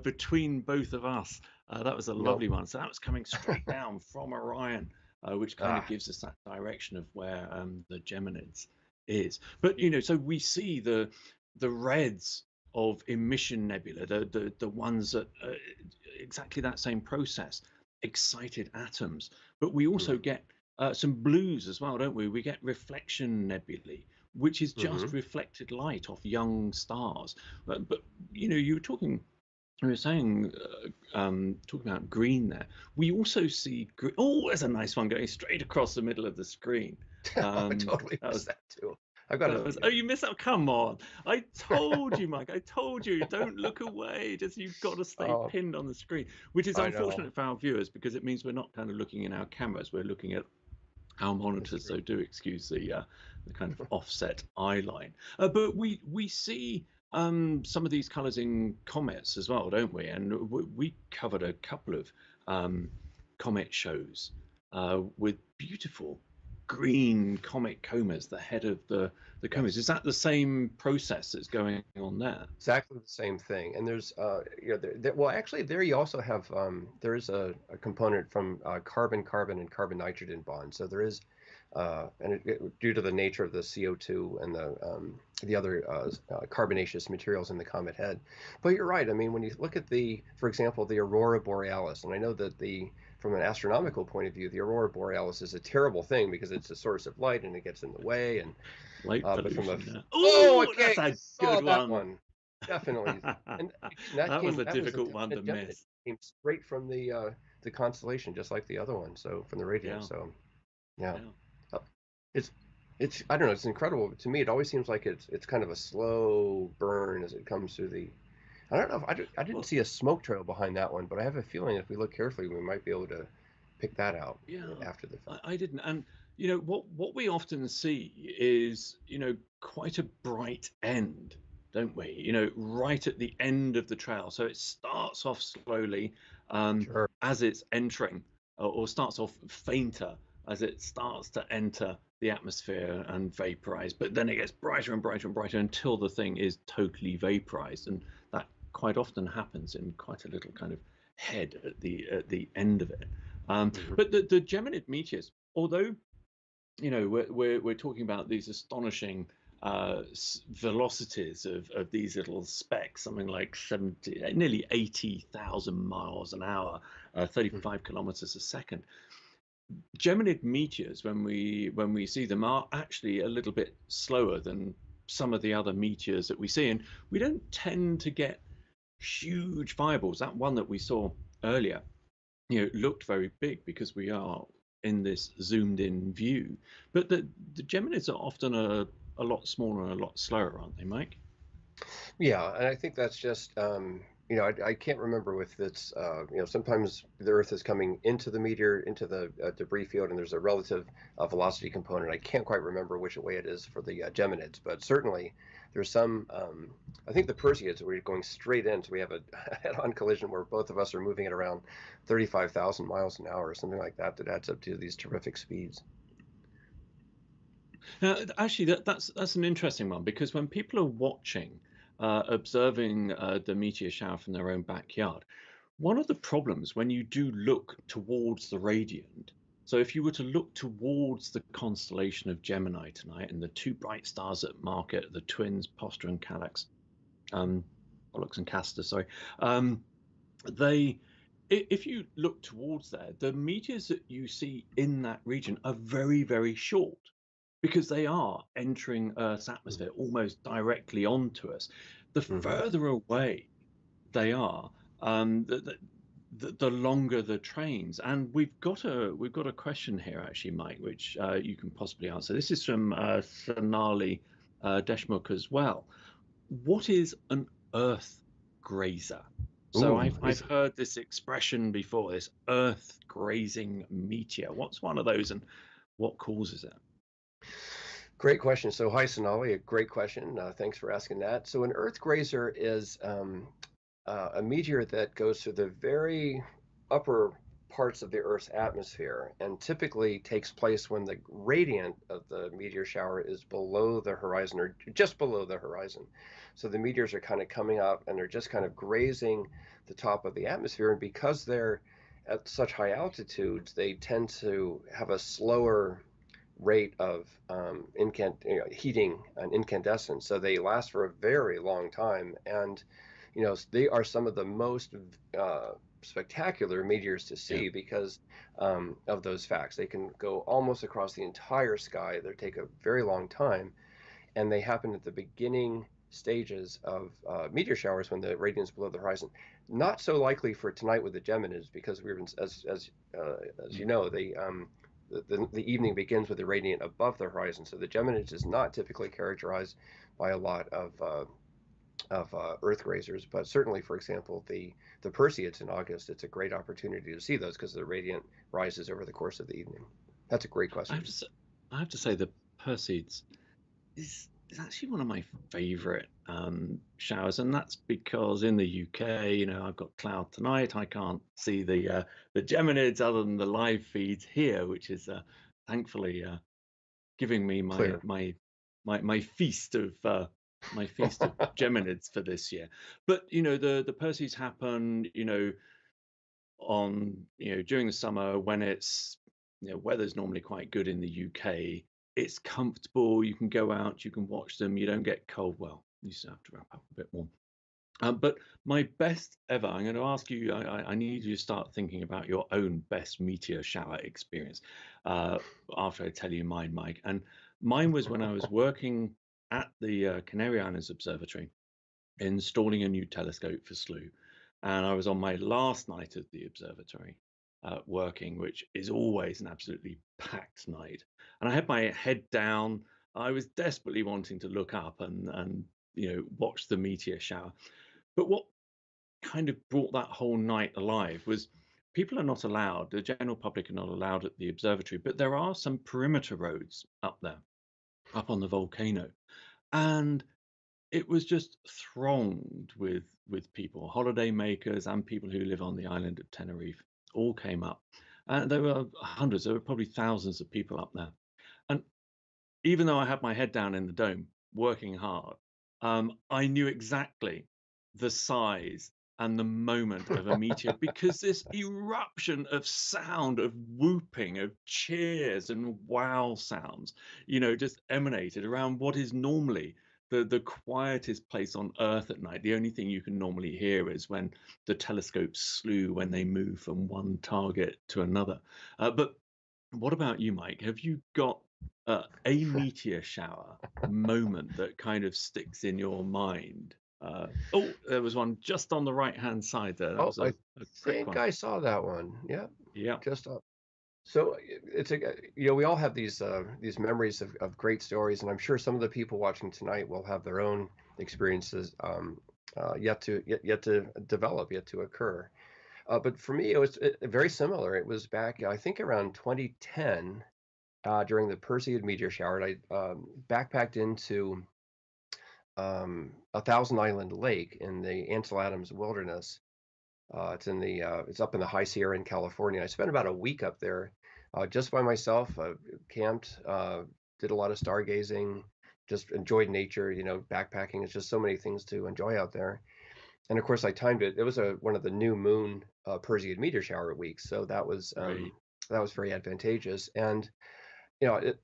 between both of us. That was a
Nope.
lovely one. So that was coming straight down from Orion. which kind of
Ah,
gives us that direction of where the Geminids is. But so we see the reds of emission nebula, the ones that exactly that same process, excited atoms. But we also
mm,
get some blues as well, don't we? We get reflection nebulae, which is
hmm
just reflected light off young stars. But you were talking. We were saying, talking about green there. We also see green. Oh, there's a nice one going straight across the middle of the screen.
I totally
That
missed
was
that too. I've got to,
Oh, you missed out. Come on. I told you, Mike. I told you. Don't look away. Just you've got to stay
oh,
pinned on the screen, which is
I know.
unfortunate for our viewers because it means we're not kind of looking in our cameras. We're looking at our
The
monitors. So
screen.
do excuse the kind of offset eye line. But we see some of these colors in comets as well, don't we? And we covered a couple of comet shows with beautiful green comet comas, the head of the comas. Is
Yes.
that the same process that's going on there?
Exactly the same thing. And there's, well, actually, there you also have, there is a component from carbon-carbon and carbon-nitrogen bonds. So there is, and due to the nature of the CO2 and the other carbonaceous materials in the comet head. But you're right. I mean, when you look at for example, the aurora borealis, and I know that from an astronomical point of view, the aurora borealis is a terrible thing because it's a source of light and it gets in the way. And
Light
but
pollution. Yeah.
oh,
Oh,
okay,
that's
I
a
saw
good
that
one.
one. Definitely. And
That was a
that was a
difficult one to
definite Gemini.
miss.
Came straight from the constellation, just like the other one. So from the radio.
Yeah,
So yeah.
yeah.
Uh, It's I don't know, it's incredible. To me, it always seems like it's kind of a slow burn as it comes through the I don't know if I didn't
Well,
see a smoke trail behind that one, but I have a feeling if we look carefully, we might be able to pick that out
yeah,
after the fact.
I didn't. And what we often see is quite a bright end, don't we? Right at the end of the trail. So it starts off slowly
Sure.
as it's entering, or starts off fainter as it starts to enter the atmosphere and vaporize. But then it gets brighter and brighter and brighter until the thing is totally vaporized, and that quite often happens in quite a little kind of head at the end of it.
Mhm.
But the Geminid meteors, although we're talking about these astonishing velocities of these little specks, something like 70, nearly 80,000 miles an hour,
Mhm.
35 kilometers a second. Geminid meteors, when we see them, are actually a little bit slower than some of the other meteors that we see, and we don't tend to get huge fireballs. That one that we saw earlier looked very big because we are in this zoomed in view. But the Geminids are often a lot smaller and a lot slower, aren't they, Mike?
Yeah, and I think that's just I can't remember with its sometimes the Earth is coming into the meteor into the debris field, and there's a relative velocity component. I can't quite remember which way it is for the Geminids, but certainly there's some. I think the Perseids we're going straight in, so we have a head-on collision where both of us are moving at around 35,000 miles an hour or something like that. That adds up to these terrific speeds.
Now, actually, that's an interesting one because when people are watching, observing the meteor shower from their own backyard, one of the problems when you do look towards the radiant, so if you were to look towards the constellation of Gemini tonight and the two bright stars that mark it, the twins, Postra and Calyx, um, Pollux and Castor, sorry, they, if you look towards there, the meteors that you see in that region are very, very short because they are entering Earth's atmosphere almost directly onto us. The
Mm-hmm.
further away they are, the longer the trains. And we've got a question here actually, Mike, which you can possibly answer. This is from Sonali Deshmukh as well. What is an Earth grazer? So
Ooh,
I've heard this expression before, this Earth grazing meteor. What's one of those, and what causes it?
great question. So, hi, Sonali. A great question. Thanks for asking that. So, an Earth grazer is a meteor that goes through the very upper parts of the Earth's atmosphere and typically takes place when the radiant of the meteor shower is below the horizon or just below the horizon. So the meteors are kind of coming up and they're just kind of grazing the top of the atmosphere. And because they're at such high altitudes, they tend to have a slower rate of heating and incandescence, so they last for a very long time. And they are some of the most spectacular meteors to
Yeah.
see because of those facts. They can go almost across the entire sky. They take a very long time, and they happen at the beginning stages of meteor showers when the radiance below the horizon. Not so likely for tonight with the Geminids because we've been, as you
Mm.
know, the evening begins with the radiant above the horizon. So the Geminids is not typically characterized by a lot of Earth grazers, but certainly, for example, the Perseids in August, it's a great opportunity to see those because the radiant rises over the course of the evening. That's a great
I have
question.
to say, I have to say the Perseids is actually one of my favorite showers, and that's because in the UK, I've got cloud tonight. I can't see the Geminids other than the live feeds here, which is thankfully giving me my
Clear.
my my feast of Geminids for this year. But the Perseids happen, on during the summer when it's weather's normally quite good in the UK. It's comfortable. You can go out. You can watch them. You don't get cold. Well, you still have to wrap up a bit more. But my best ever, I'm going to ask you. I need you to start thinking about your own best meteor shower experience after I tell you mine, Mike. And mine was when I was working at the Canary Islands Observatory, installing a new telescope for Slooh. And I was on my last night at the observatory working, which is always an absolutely packed night. And I had my head down. I was desperately wanting to look up and watch the meteor shower. But what kind of brought that whole night alive was people are not allowed, the general public are not allowed at the observatory, but there are some perimeter roads up there, up on the volcano. And it was just thronged with people, holiday makers and people who live on the island of Tenerife, all came up. And there were hundreds, there were probably thousands of people up there. And even though I had my head down in the dome, working hard, I knew exactly the size and the moment of a meteor because this eruption of sound, of whooping, of cheers and wow sounds, just emanated around what is normally the quietest place on Earth at night. The only thing you can normally hear is when the telescopes slew when they move from one target to another. But what about you, Mike? Have you got a meteor shower moment that kind of sticks in your mind? Oh, there was one just on the right-hand side there. That
Oh,
was
I
a quick
think
one.
I saw that one. Yeah,
Yeah.
just up. So it's we all have these memories of great stories, and I'm sure some of the people watching tonight will have their own experiences yet to develop, yet to occur. But for me, it was very similar. It was back, I think, around 2010 during the Perseid meteor shower. And I backpacked into a Thousand Island Lake in the Ansel Adams Wilderness. It's up in the High Sierra in California. I spent about a week up there, just by myself. Camped, did a lot of stargazing, just enjoyed nature. Backpacking. It's just so many things to enjoy out there. And of course, I timed it. It was one of the new moon Perseid meteor shower weeks, so
Right.
that was very advantageous. And you know, it,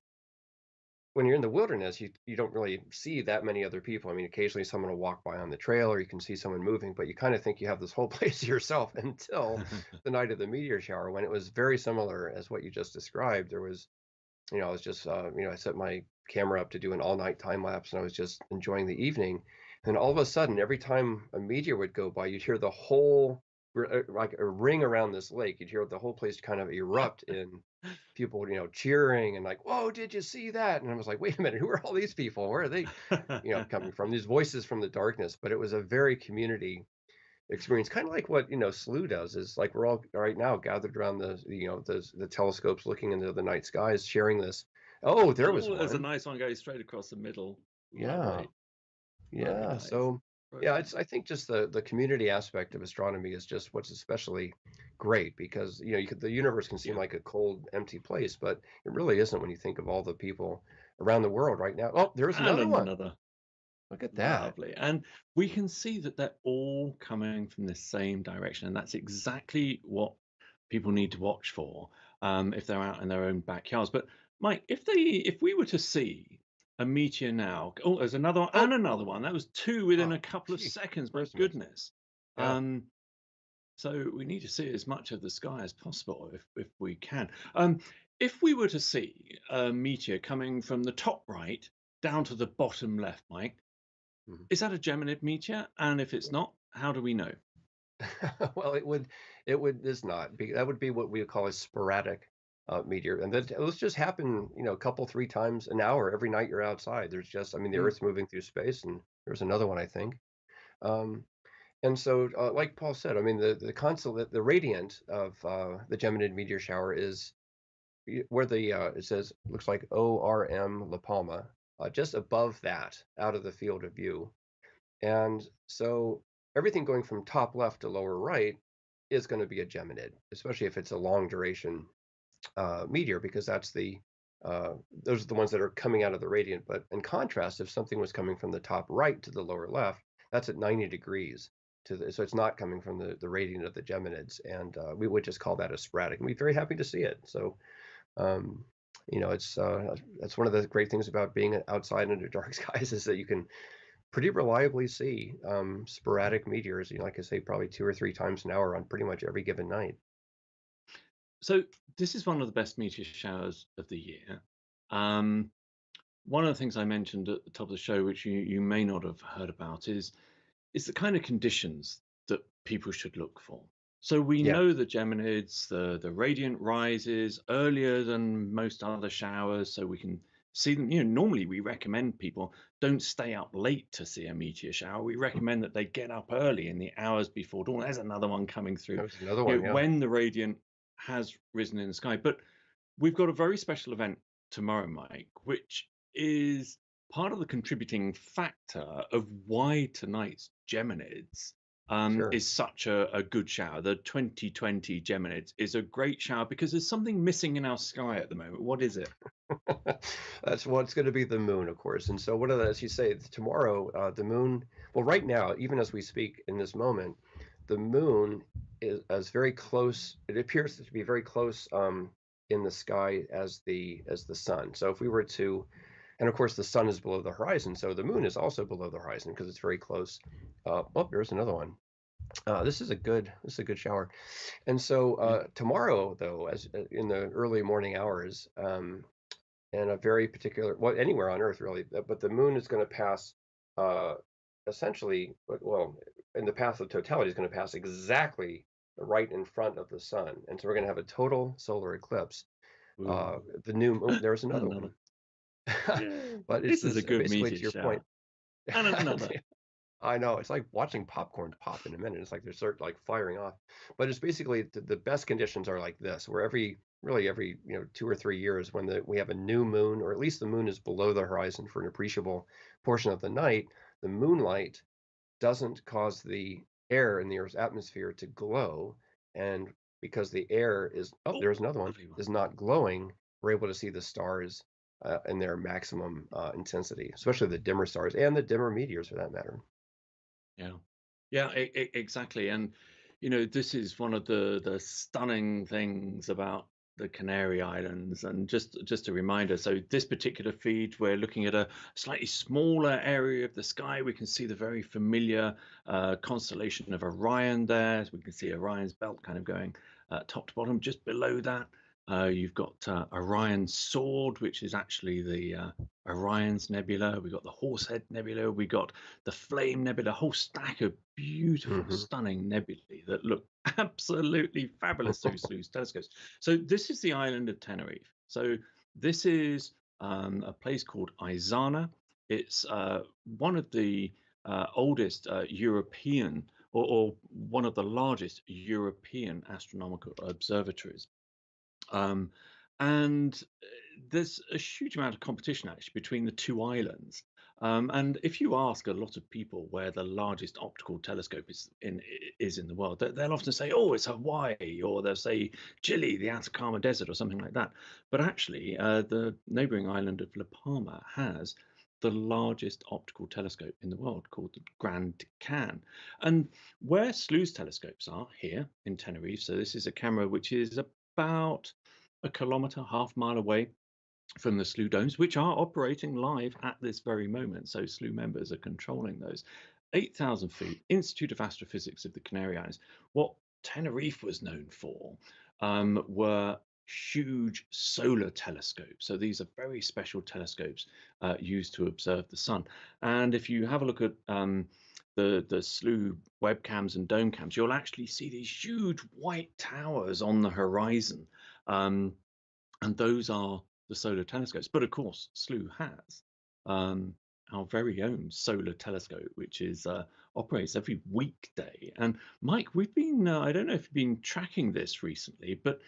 when you're in the wilderness, you don't really see that many other people. I mean, occasionally someone will walk by on the trail, or you can see someone moving, but you kind of think you have this whole place to yourself until the night of the meteor shower, when it was very similar as what you just described. There was, I was just, I set my camera up to do an all-night time lapse, and I was just enjoying the evening. And all of a sudden, every time a meteor would go by, you'd hear the whole, like a ring around this lake. You'd hear the whole place kind of erupt in people, cheering and like, "Whoa, did you see that?" And I was like, "Wait a minute, who are all these people? Where are they, coming from?" These voices from the darkness. But it was a very community experience, kind of like what Slooh does. Is like we're all right now gathered around the telescopes, looking into the night skies, sharing this. Oh, there was
Oh, there's a
one.
nice one going straight across the middle.
Yeah,
Lovely. Very
yeah.
nice.
So
Very
yeah,
nice.
I think just the community aspect of astronomy is just what's especially great because the universe can seem
Yeah.
like a cold, empty place, but it really isn't when you think of all the people around the world right now. Oh, there's
And
another one.
another.
Look at that.
Lovely. And we can see that they're all coming from the same direction. And that's exactly what people need to watch for if they're out in their own backyards. But Mike, if we were to see a meteor now, oh, there's another one
Oh,
and another one. That was two within
oh,
a couple of
geez,
seconds. My
Christmas.
goodness.
Yeah.
Um, so we need to see as much of the sky as possible if we can. If we were to see a meteor coming from the top right down to the bottom left, Mike,
Mhm.
is that a Geminid meteor? And if it's not, how do we know?
Well, it's not. That would be what we would call a sporadic meteor, and that those just happen, a couple, 3 times an hour every night you're outside. There's just, I mean, the
Mm,
Earth's moving through space, and there's another one, I think. Um, and so, like Paul said, I mean, the radiant of the Geminid meteor shower is where the it says looks like ORM La Palma, just above that, out of the field of view. And so everything going from top left to lower right is going to be a Geminid, especially if it's a long duration meteor, because those are the ones that are coming out of the radiant. But in contrast, if something was coming from the top right to the lower left, that's at 90 degrees so it's not coming from the radiant of the Geminids, and we would just call that a sporadic. And we'd be very happy to see it. So um, it's that's one of the great things about being outside under dark skies is that you can pretty reliably see sporadic meteors, like I say, probably 2 or 3 times an hour on pretty much every given night.
So this is one of the best meteor showers of the year. Um, One of the things I mentioned at the top of the show, which you may not have heard about, is the kind of conditions that people should look for. So we
Yeah.
know the Geminids, the radiant rises earlier than most other showers, so we can see them. Normally we recommend people don't stay up late to see a meteor shower. We recommend that they get up early in the hours before dawn. There's another one coming through.
There's another one. Yeah.
When the radiant has risen in the sky. But we've got a very special event tomorrow, Mike, which is part of the contributing factor of why tonight's Geminids
Sure.
is such a good shower. The 2020 Geminids is a great shower because there's something missing in our sky at the moment. What is it?
That's what's going to be the moon, of course. And so, as you say, tomorrow, the moon, well, right now, even as we speak in this moment, the moon is very close. It appears to be very close in the sky as the sun. So if we were to, and of course, the sun is below the horizon, so the moon is also below the horizon because it's very close. Oh, there's another one. This is a good shower. And so
Yeah.
tomorrow, though, as in the early morning hours, and a very particular, well, anywhere on Earth really, but the moon is going to pass uh, essentially, well, in the path of totality is going to pass exactly right in front of the sun, and so we're going to have a total solar eclipse.
Ooh,
The new moon, there's another
another.
one,
Yeah.
but it's
This is a
this
good
basically to
meteor
your point.
shower. And another.
I know, it's like watching popcorn pop in a minute. It's like they're sort like firing off. But it's basically the best conditions are like this, where every 2 or 3 years when we have a new moon, or at least the moon is below the horizon for an appreciable portion of the night, the moonlight doesn't cause the air in the Earth's atmosphere to glow. And because the air
Oh,
there's another one,
lovely one.
is not glowing, we're able to see the stars in their maximum intensity, especially the dimmer stars and the dimmer meteors for that matter.
Yeah. Yeah, exactly. And this is one of the stunning things about the Canary Islands. And just a reminder, so this particular feed, we're looking at a slightly smaller area of the sky. We can see the very familiar constellation of Orion there. So we can see Orion's belt kind of going top to bottom. Just below that, you've got Orion's sword, which is actually the Orion's Nebula. We've got the Horsehead Nebula. We got the Flame Nebula, a whole stack of beautiful,
Hmm.
stunning nebulae that look absolutely fabulous through Slooh's telescopes. So this is the island of Tenerife. So this is a place called Izana. It's one of the oldest European, or one of the largest European astronomical observatories. Um, and there's a huge amount of competition actually between the two islands. And if you ask a lot of people where the largest optical telescope is in the world, they'll often say, "Oh, it's Hawaii," or they'll say Chile, the Atacama Desert, or something like that. But actually, the neighboring island of La Palma has the largest optical telescope in the world called the Grand Can. And where Slooh's telescopes are here in Tenerife, so this is a camera which is about a kilometre, half mile away from the Slooh domes, which are operating live at this very moment. So Slooh members are controlling those. 8,000 feet, Institute of Astrophysics of the Canary Islands. What Tenerife was known for were huge solar telescopes. So these are very special telescopes used to observe the sun. And if you have a look at the Slooh webcams and dome cams, you'll actually see these huge white towers on the horizon. And those are the solar telescopes. But of course, Slooh has our very own solar telescope, which is operates every weekday. And Mike, we've been, I don't know if you've been tracking this recently, but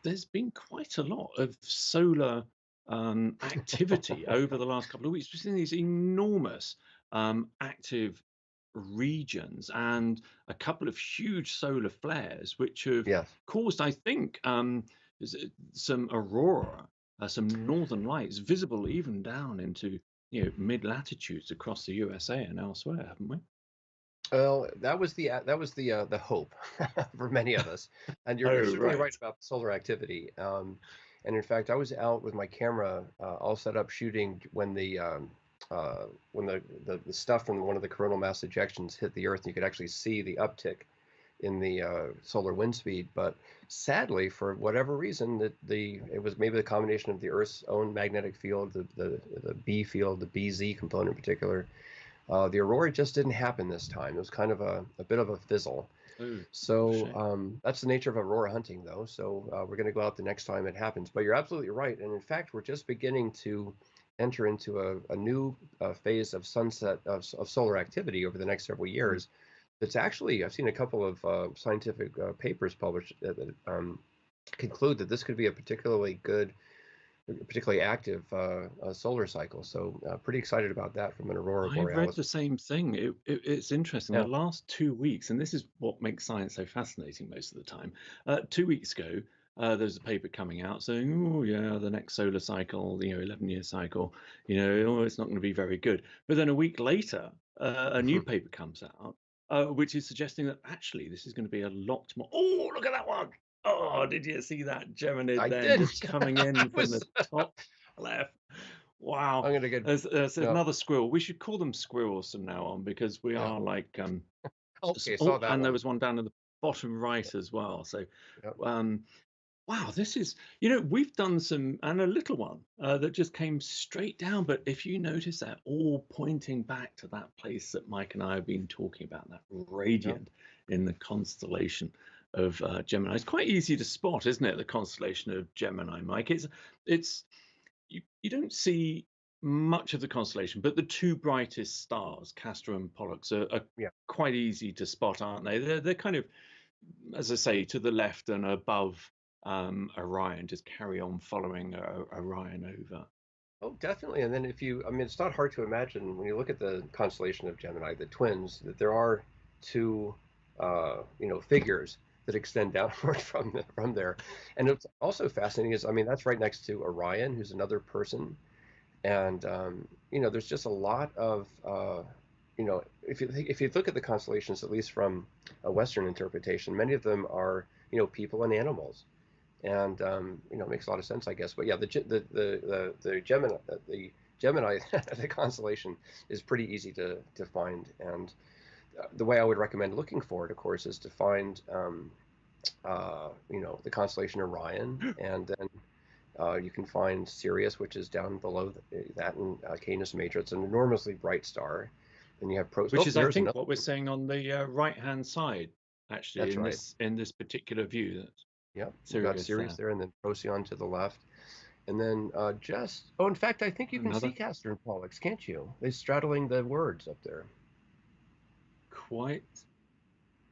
there's been quite a lot of solar activity over the last couple of weeks. We've seen these enormous active regions and a couple of huge solar flares, which have
Yes.
caused, I think, some aurora, some northern lights visible even down into mid latitudes across the USA and elsewhere, haven't we?
Well, that was the hope for many of us, and you're
Oh,
certainly right
right.
about the solar activity. And in fact, I was out with my camera all set up shooting when the stuff from one of the coronal mass ejections hit the Earth. And you could actually see the uptick in the solar wind speed. But sadly, for whatever reason, it was maybe the combination of the Earth's own magnetic field, the B field, the BZ component in particular. The aurora just didn't happen this time. It was kind of a bit of a fizzle.
Oh,
So
shame.
that's the nature of aurora hunting, though. So we're going to go out the next time it happens. But you're absolutely right. And in fact, we're just beginning to enter into a new phase of sunset of solar activity over the next several
Mm.
years. It's actually, I've seen a couple of scientific papers published that conclude that this could be a particularly active solar cycle. So pretty excited about that from an aurora
I read
borealis.
the same thing. It's interesting. The
Yeah.
last 2 weeks, and this is what makes science so fascinating most of the time. 2 weeks ago, there's a paper coming out saying, "Oh, yeah, the next solar cycle, 11-year cycle, oh, it's not going to be very good." But then a week later, a new paper comes out, which is suggesting that actually this is going to be a lot more. Oh, look at that one! Oh, did you see that Geminid
I
then
did.
just coming in
I
from
was.
the top left? Wow.
I'm gonna get.
There's
No.
another squirrel. We should call them squirrels from now on because we
Yeah.
are like
Okay. Saw
oh,
that
and there
one.
was one down in the bottom right as well. So
Yep.
um wow, this is we've done some and a little one that just came straight down, but if you notice they're all pointing back to that place that Mike and I have been talking about, that
Yep.
radiant in the constellation of Gemini. It's quite easy to spot, isn't it? The constellation of Gemini, Mike. It's you don't see much of the constellation, but the two brightest stars, Castor and Pollux, are
Yeah.
quite easy to spot, aren't they? They're kind of, as I say, to the left and above Orion. Just carry on following Orion over.
Oh, definitely. And then I mean, it's not hard to imagine when you look at the constellation of Gemini, the twins, that there are two, figures that extend downward from there. And it's also fascinating is, I mean, that's right next to Orion, who's another person. And there's just a lot of, if you look at the constellations, at least from a Western interpretation, many of them are, people and animals. And it makes a lot of sense, I guess. But yeah, the Gemini the constellation is pretty easy to find. And the way I would recommend looking for it, of course, is to find the constellation Orion, and then you can find Sirius, which is down below that, and Canis Major. It's an enormously bright star. And you have Procyon.
Which
Oh,
is, I
there's
think,
another
what we're
one.
seeing on the right-hand side, actually,
That's
in
right.
this particular view. That's
Yep, you've got
Sirius
Sirius
there.
there, and then Procyon to the left. And then in fact, I think you can see
Another
Castor and Pollux, can't you? They're straddling the words up there.
quite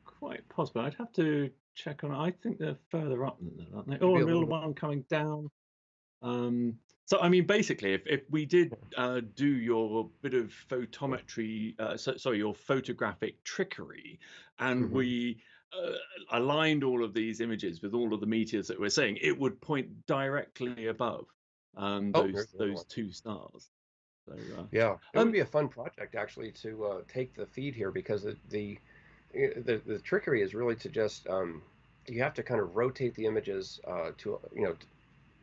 quite possible. I'd have to check on. I think they're further up than that, aren't they?
Should
Oh,
be
a
a little
little
bit.
one coming down. So I mean, basically, if we did do your bit of photometry, sorry, your photographic trickery, and
Hmm.
we aligned all of these images with all of the meteors that we're seeing, it would point directly above
Oh, there's the other
those
one.
two stars. So,
Yeah, it would
um,
be a fun project actually to take the feed here because the trickery is really to just you have to kind of rotate the images to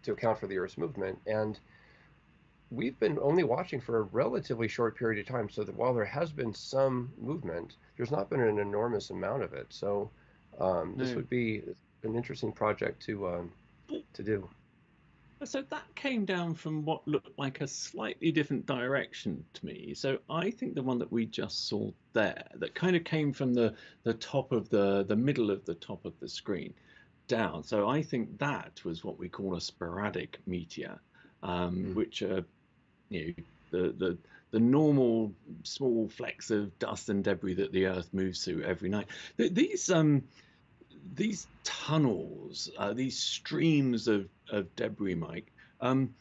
to account for the Earth's movement, and we've been only watching for a relatively short period of time, so that while there has been some movement, there's not been an enormous amount of it. So this
no.
would be an interesting project to do.
So that came down from what looked like a slightly different direction to me. So I think the one that we just saw there, that kind of came from the top of the middle of the top of the screen down. So I think that was what we call a sporadic meteor,
Mm.
which are you know the normal small flecks of dust and debris that the Earth moves through every night. These tunnels, these streams of debris, Mike, um,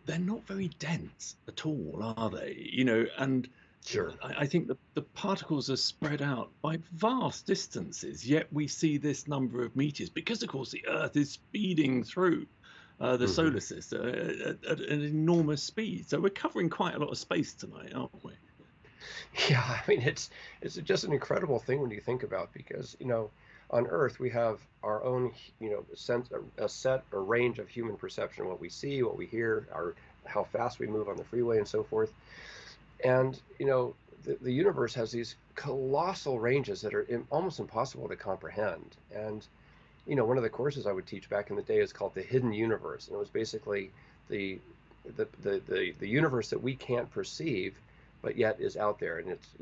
they're not very dense at all, are they? And
Sure.
I think the particles are spread out by vast distances, yet we see this number of meteors because, of course, the Earth is speeding through the
Hmm.
solar system at an enormous speed. So we're covering quite a lot of space tonight, aren't we?
Yeah, I mean it's just an incredible thing when you think about because on Earth we have our own sense a set a range of human perception, what we see, what we hear, our how fast we move on the freeway and so forth. And the universe has these colossal ranges that are almost impossible to comprehend. And one of the courses I would teach back in the day is called the hidden universe, and it was basically the the universe that we can't perceive, but yet is out there, and it's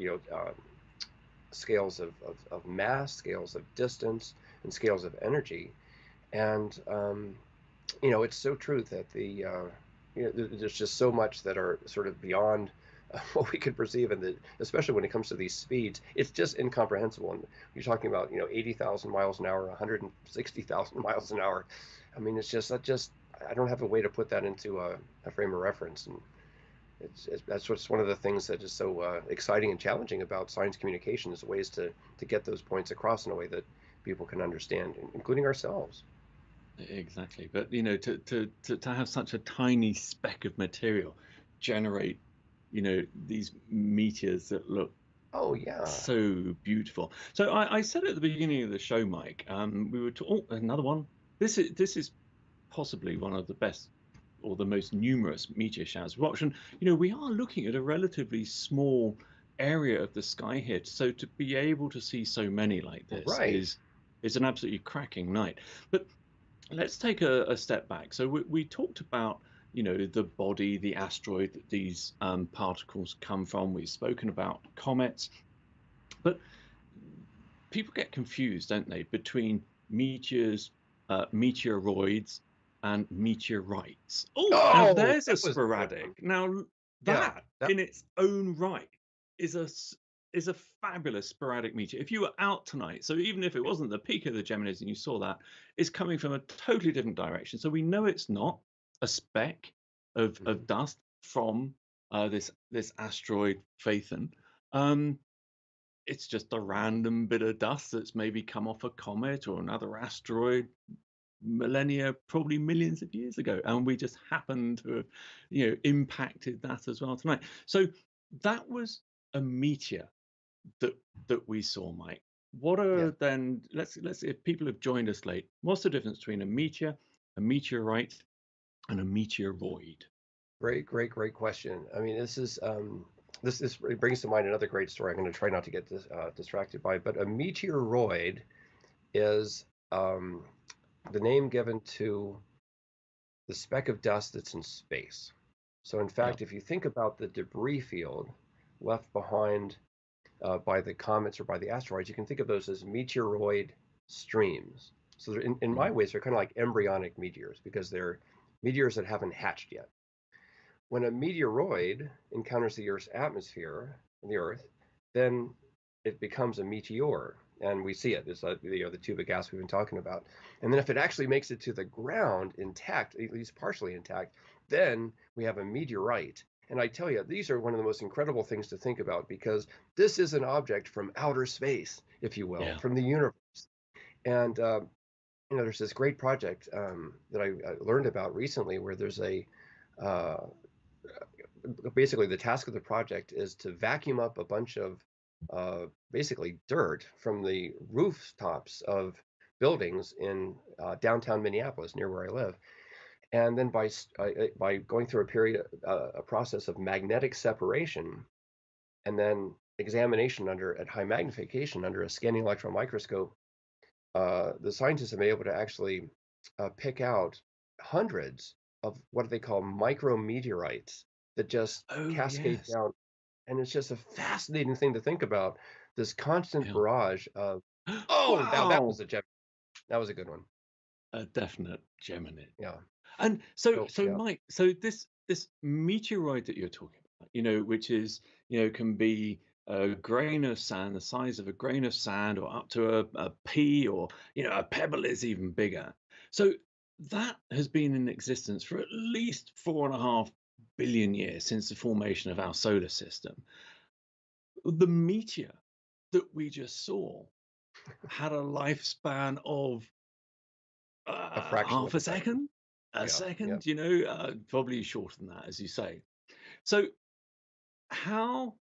scales of mass, scales of distance, and scales of energy. And it's so true that there's just so much that are sort of beyond what we could perceive, and especially when it comes to these speeds, it's just incomprehensible. And you're talking about 80,000 miles an hour, 160,000 miles an hour. I mean, it's just I don't have a way to put that into a frame of reference, and that's what's one of the things that is so exciting and challenging about science communication is ways to get those points across in a way that people can understand, including ourselves.
Exactly. But to have such a tiny speck of material generate, these meteors that look
Oh yeah.
so beautiful. So I said at the beginning of the show, Mike, we were oh, another one. This is possibly one of the best or the most numerous meteor showers we've watched. And we are looking at a relatively small area of the sky here. So to be able to see so many like this
Right.
is an absolutely cracking night. But let's take a step back. So we talked about, the body, the asteroid that these particles come from. We've spoken about comets, but people get confused, don't they, between meteors, meteoroids, and meteorites. Oh, now
Oh,
there's a
that was a good one.
sporadic. Now
Yeah,
that,
that
in its own right, is a fabulous sporadic meteor. If you were out tonight, so even if it wasn't the peak of the Geminids and you saw that, it's coming from a totally different direction. So we know it's not a speck
mhm.
of dust from this asteroid Phaethon. Um, it's just a random bit of dust that's maybe come off a comet or another asteroid millennia, probably millions of years ago, and we just happen to have, impacted that as well tonight. So that was a meteor that we saw, Mike. What
Yeah,
are then? Let's if people have joined us late, what's the difference between a meteor, a meteorite, and a meteoroid?
great question. I mean, this it brings to mind another great story. I'm going to try not to get distracted by it, but a meteoroid is the name given to the speck of dust that's in space. So, in
Yeah.
fact, if you think about the debris field left behind by the comets or by the asteroids, you can think of those as meteoroid streams. So, in my
Mm.
ways, they're kind of like embryonic meteors because they're meteors that haven't hatched yet. When a meteoroid encounters the Earth's atmosphere, the Earth, then it becomes a meteor, and we see it. It's the tube of gas we've been talking about. And then if it actually makes it to the ground intact, at least partially intact, then we have a meteorite. And I tell you, these are one of the most incredible things to think about because this is an object from outer space, if you will,
Yeah.
from the universe. And there's this great project that I learned about recently where there's a uh, basically the task of the project is to vacuum up a bunch of basically dirt from the rooftops of buildings in downtown Minneapolis, near where I live. And then by going through a process of magnetic separation, and then examination at high magnification under a scanning electron microscope, the scientists have been able to actually pick out hundreds of what they call micrometeorites that just
Oh,
cascade
yes.
down. And it's just a fascinating thing to think about, this constant
Yeah.
barrage of, oh, now that
Wow.
was that was a good one.
A definite Geminid.
Yeah.
And so,
So,
so
yeah.
Mike, so this meteorite that you're talking about, which is, can be a grain of sand, the size of a grain of sand, or up to a pea, or a pebble is even bigger. So that has been in existence for at least 4.5 billion years since the formation of our solar system. The meteor that we just saw had a lifespan of
A fraction
half
of a
a
second.
second, a
Yeah. Yeah.
second, probably shorter than that, as you say. So, how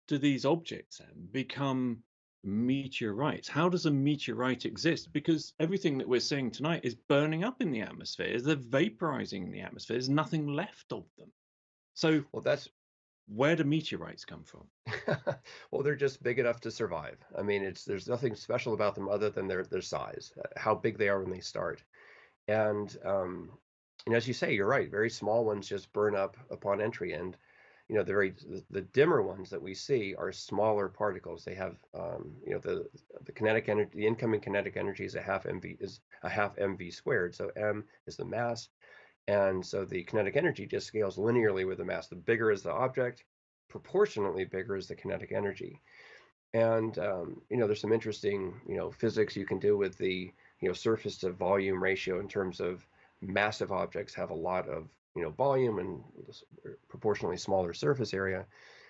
do these objects then become meteorites? How does a meteorite exist? Because everything that we're seeing tonight is burning up in the atmosphere, they're vaporizing in the atmosphere, there's nothing left of them. So,
Well, that's
where do meteorites come from?
well, they're just big enough to survive. I mean, there's nothing special about them other than their size, how big they are when they start. And as you say, you're right. Very small ones just burn up upon entry, and the dimmer ones that we see are smaller particles. They have the kinetic energy, the incoming kinetic energy is a half mv squared. So m is the mass, and so the kinetic energy just scales linearly with the mass. The bigger is the object, proportionately bigger is the kinetic energy. And there's some interesting physics you can do with the surface to volume ratio, in terms of massive objects have a lot of volume and proportionally smaller surface area.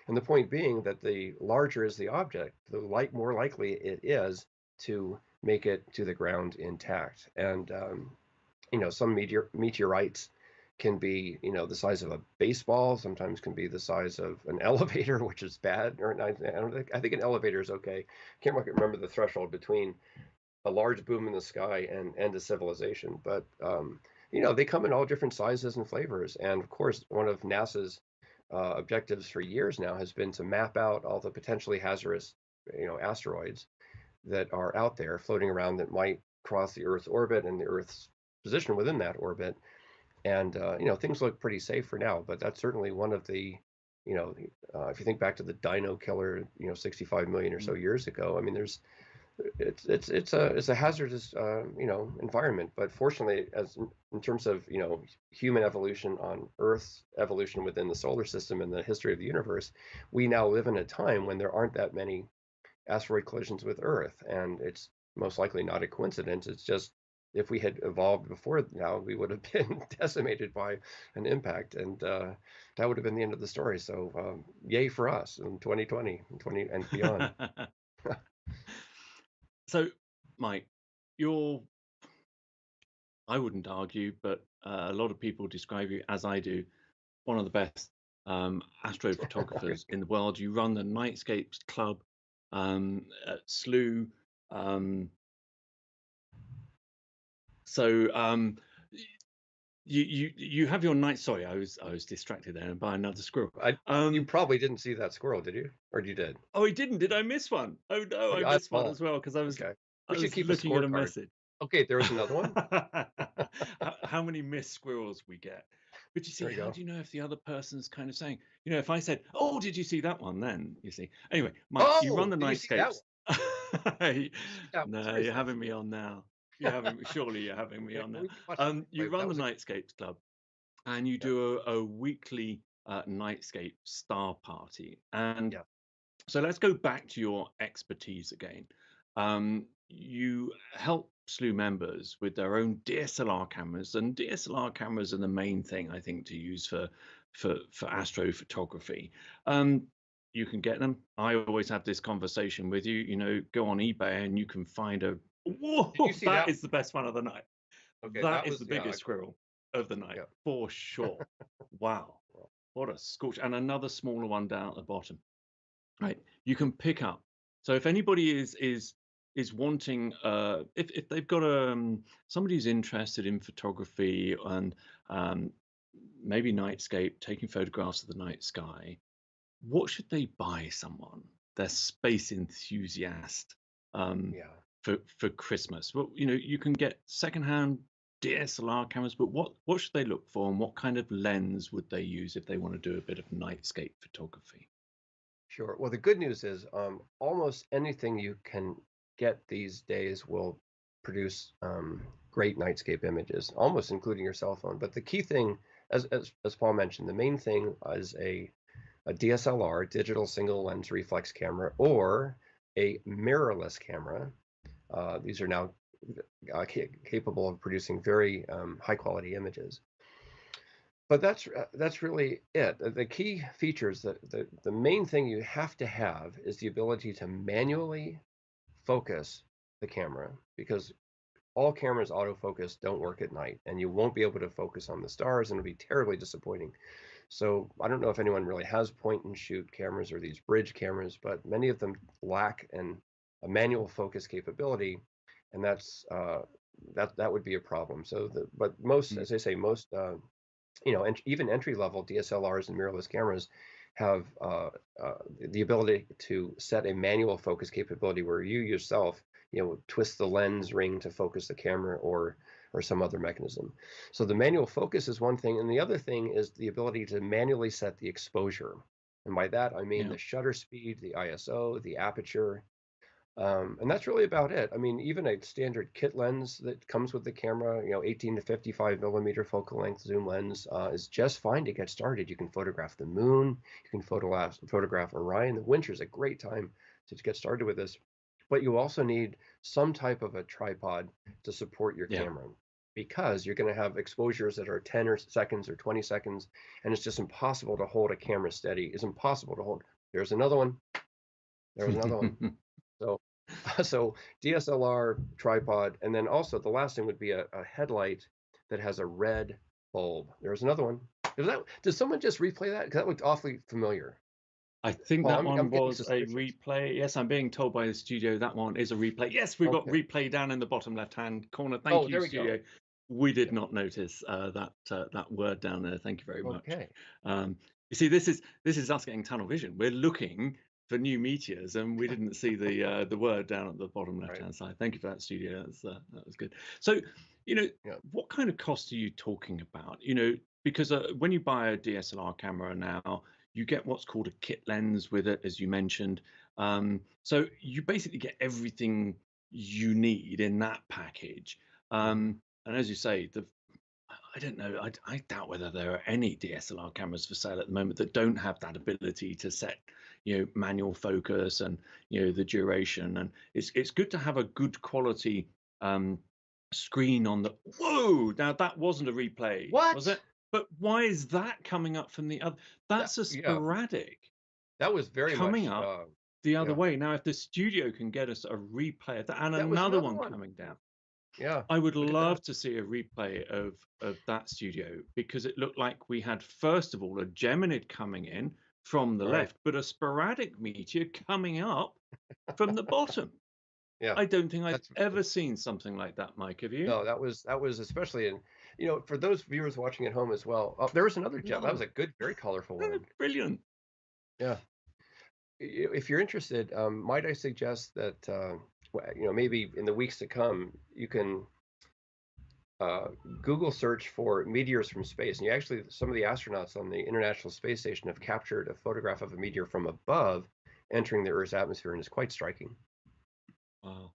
And the point being that the larger is the object, the more likely it is to make it to the ground intact. And some meteorites can be, the size of a baseball, sometimes can be the size of an elevator, which is bad. Or I think an elevator is okay. Can't remember the threshold between a large boom in the sky and end of civilization. But they come in all different sizes and flavors. And of course, one of NASA's objectives for years now has been to map out all the potentially hazardous, asteroids that are out there floating around that might cross the Earth's orbit and the Earth's position within that orbit. And things look pretty safe for now, but that's certainly one of the, if you think back to the dino killer, 65 million or so years ago. I mean, it's a hazardous environment. But fortunately, as in terms of human evolution on Earth's evolution within the solar system and the history of the universe, we now live in a time when there aren't that many asteroid collisions with Earth, and it's most likely not a coincidence. It's just, if we had evolved before now, we would have been decimated by an impact, and that would have been the end of the story. So yay for us in 2020 and 20 and beyond.
So, Mike, I wouldn't argue, but a lot of people describe you, as I do, one of the best astrophotographers in the world. You run the Nightscapes Club at Slooh. So you have your night. Sorry, I was distracted there by another squirrel.
You probably didn't see that squirrel, did you? Or you did?
Oh, I didn't. Did I miss one? Oh no, I missed one as well, because
Okay.
I
We should
was
keep a
looking at a
scorecard.
message.
Okay, there was another one.
How many missed squirrels we get? But you see,
There you
how
go.
do you know if the other person's kind of saying, if I said, "Oh, did you see that one?" Then you see. Anyway, Mike, you run
Oh,
the
did you see that
Nightscapes.
one?
No, you're
Seriously.
having me on now. Surely you're having me
Okay,
on
well,
now.
we can watch
You
that
run the
was a
Nightscapes Club, and you
yeah,
do a weekly Nightscape star party. And
yeah.
so let's go back to your expertise again. You help Slooh members with their own DSLR cameras, and DSLR cameras are the main thing, I think, to use for astrophotography. You can get them. I always have this conversation with you. Go on eBay and you can find whoa,
Did you see
that
that?
is the best one of the night.
Okay,
That
that
is
was
the biggest squirrel of the night
yeah.
for sure. Wow. what a scorch. And another smaller one down at the bottom. Right. You can pick up. So if anybody is wanting, if they've got somebody who's interested in photography and um, maybe nightscape, taking photographs of the night sky, what should they buy someone? Their space enthusiast
Yeah.
for Christmas. Well, you can get secondhand DSLR cameras, but what should they look for, and what kind of lens would they use if they want to do a bit of nightscape photography?
Sure. Well, the good news is almost anything you can get these days will produce great nightscape images, almost including your cell phone. But the key thing, as Paul mentioned, the main thing is a DSLR, digital single lens reflex camera, or a mirrorless camera. These are now capable of producing very high quality images. But that's really it. The key features, the main thing you have to have is the ability to manually focus the camera, because all cameras autofocus don't work at night, and you won't be able to focus on the stars, and it'll be terribly disappointing. So I don't know if anyone really has point and shoot cameras or these bridge cameras, but many of them lack a manual focus capability, and that would be a problem. But most, as I say, most even entry-level DSLRs and mirrorless cameras have the ability to set a manual focus capability where you yourself, twist the lens ring to focus the camera or some other mechanism. So the manual focus is one thing, and the other thing is the ability to manually set the exposure. And by that, I mean
Yeah.
the shutter speed, the ISO, the aperture, and that's really about it. I mean, even a standard kit lens that comes with the camera, 18 to 55 millimeter focal length zoom lens is just fine to get started. You can photograph the moon, you can photograph Orion. The winter is a great time to get started with this, but you also need some type of a tripod to support your camera, because you're going to have exposures that are 10 seconds or 20 seconds, and it's just impossible to hold a camera steady. It's impossible to hold. There's another one. There's another one. So DSLR, tripod, and then also the last thing would be a headlight that has a red bulb. There's another one. Did someone just replay that? Because that looked awfully familiar.
I think
Paul,
that one
I'm getting
was a
suspicious.
replay. Yes, I'm being told by the studio that one is a replay. Yes, we've got replay down in the bottom left-hand corner. Thank you,
there we
studio.
go.
We did not notice that word down there. Thank you very much.
Okay.
You see, this is us getting tunnel vision. We're looking for new meteors, and we didn't see the word down at the bottom left-hand side. Thank you for that, studio. That was good. So, what kind of cost are you talking about? Because when you buy a DSLR camera now, you get what's called a kit lens with it, as you mentioned. So you basically get everything you need in that package. And as you say, I don't know. I doubt whether there are any DSLR cameras for sale at the moment that don't have that ability to set, manual focus and the duration. And it's good to have a good quality screen on the. Whoa! Now that wasn't a replay, was it? But why is that coming up from the other? That's a sporadic.
That was very
coming
much
up the other way. Now, if the studio can get us a replay of that, and another one coming down.
Yeah,
I would love to see a replay of that studio, because it looked like we had, first of all, a Geminid coming in from the left, but a sporadic meteor coming up from the bottom.
Yeah,
I don't think I've ever seen something like that, Mike. Have you?
No, that was especially in, for those viewers watching at home as well. There was another gem. That was a good, very colorful one.
Brilliant.
Yeah. If you're interested, might I suggest that maybe in the weeks to come, you can Google search for meteors from space. And some of the astronauts on the International Space Station have captured a photograph of a meteor from above entering the Earth's atmosphere, and it's quite striking.
Wow.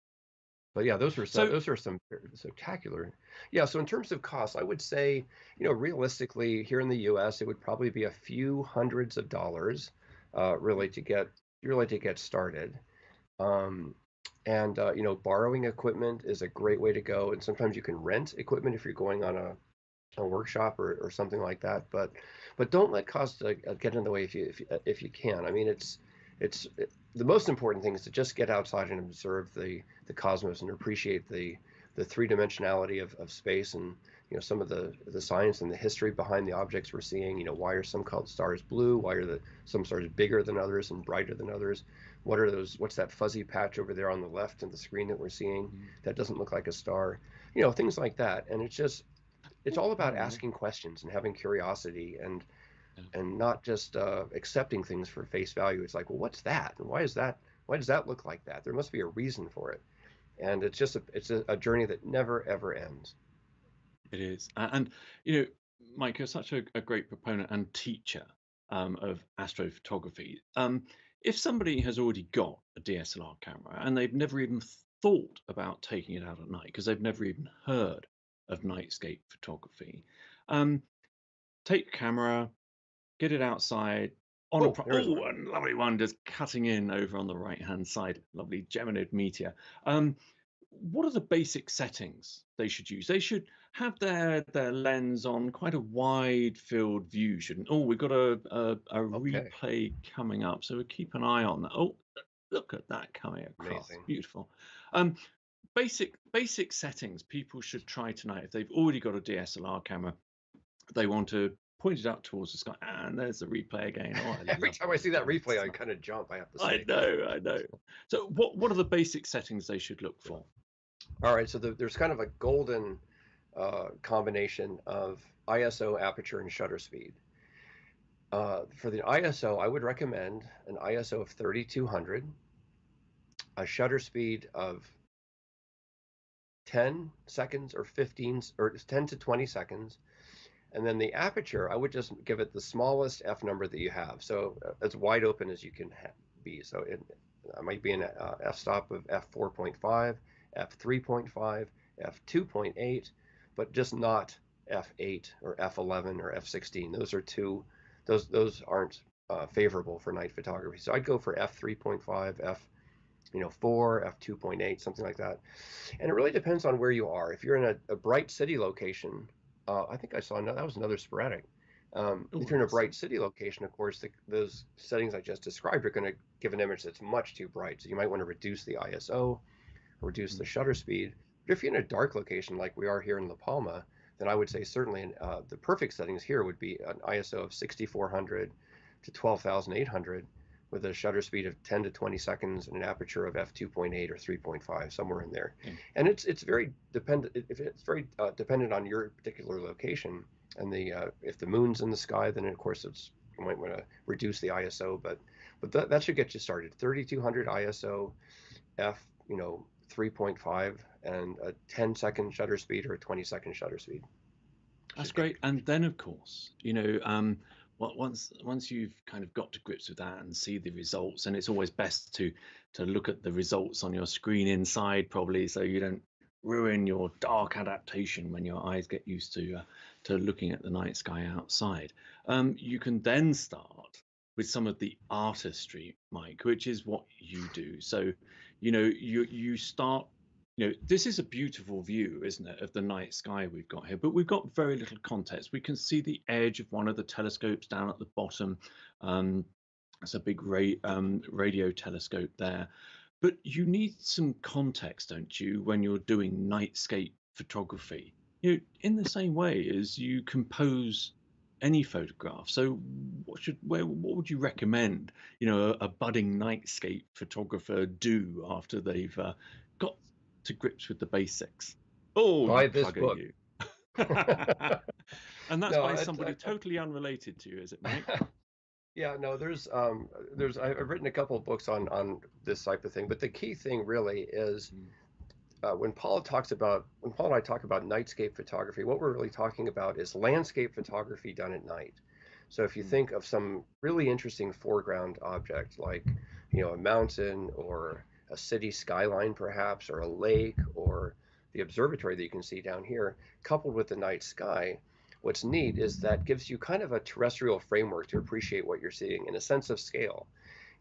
But yeah, those are some spectacular. Yeah, so in terms of cost, I would say, realistically, here in the U.S., it would probably be a few hundreds of dollars, really to get started. Borrowing equipment is a great way to go, and sometimes you can rent equipment if you're going on a workshop or something like that. But don't let cost get in the way if you can. I mean, the most important thing is to just get outside and observe the cosmos and appreciate the three-dimensionality of space, and some of the science and the history behind the objects we're seeing. Why are some called stars blue? Why are some stars bigger than others and brighter than others? What's that fuzzy patch over there on the left of the screen that we're seeing that doesn't look like a star? Things like that. And it's all about asking questions and having curiosity and not just accepting things for face value. It's like, well, what's that? And why does that look like that? There must be a reason for it. And it's a journey that never ever ends.
It is. And, Mike, you're such a great proponent and teacher of astrophotography. If somebody has already got a DSLR camera and they've never even thought about taking it out at night because they've never even heard of nightscape photography, take a camera, get it outside on a one lovely one just cutting in over on the right hand side, lovely Geminids Meteor. What are the basic settings they should use? They should have their lens on quite a wide field view, shouldn't? Oh, we've got a replay coming up, so we'll keep an eye on that. Oh, look at that coming across. Amazing. Beautiful. Basic settings people should try tonight if they've already got a DSLR camera. They want to point it up towards the sky, and there's the replay again. Oh,
every time I see that replay, I kind of jump, I have to say.
I know. So what are the basic settings they should look for?
All right, so there's kind of a golden combination of ISO, aperture, and shutter speed. For the ISO, I would recommend an ISO of 3200, a shutter speed of 10 seconds or 10 to 20 seconds. And then the aperture, I would just give it the smallest f number that you have. So as wide open as you can be. So it might be an f-stop of f4.5, f3.5, f2.8, but just not f8 or f11 or f16. Those aren't favorable for night photography. So I'd go for f3.5, f4, f2.8, something like that. And it really depends on where you are. If you're in a bright city location, I think I saw that was another sporadic. If you're in a bright city location, of course, those settings I just described are going to give an image that's much too bright. So you might want to reduce the ISO, reduce the shutter speed. But if you're in a dark location like we are here in La Palma, then I would say certainly the perfect settings here would be an ISO of 6400 to 12,800 with a shutter speed of 10 to 20 seconds and an aperture of f2.8 or 3.5, somewhere in there. And it's very dependent. It's very dependent on your particular location. And if the moon's in the sky, then of course you might want to reduce the ISO. But that should get you started. 3200 ISO, f 3.5, and a 10-second shutter speed or a 20-second shutter speed.
That's great. And then of course, once you've kind of got to grips with that and see the results, and it's always best to look at the results on your screen inside, probably, so you don't ruin your dark adaptation when your eyes get used to looking at the night sky outside. You can then start with some of the artistry, Mike, which is what you do. So you start. This is a beautiful view, isn't it, of the night sky we've got here, but we've got very little context. We can see the edge of one of the telescopes down at the bottom. It's a big radio telescope there. But you need some context, don't you, when you're doing nightscape photography? In the same way as you compose any photograph. So what would you recommend, a budding nightscape photographer do after they've got to grips with the basics?
Buy this book.
You. And that's by somebody totally unrelated to you, is it, Mike?
Yeah, no, I've written a couple of books on this type of thing, but the key thing really is when Paul and I talk about nightscape photography, what we're really talking about is landscape photography done at night. So if you think of some really interesting foreground object, like a mountain or a city skyline perhaps, or a lake, or the observatory that you can see down here, coupled with the night sky, what's neat is that gives you kind of a terrestrial framework to appreciate what you're seeing in a sense of scale.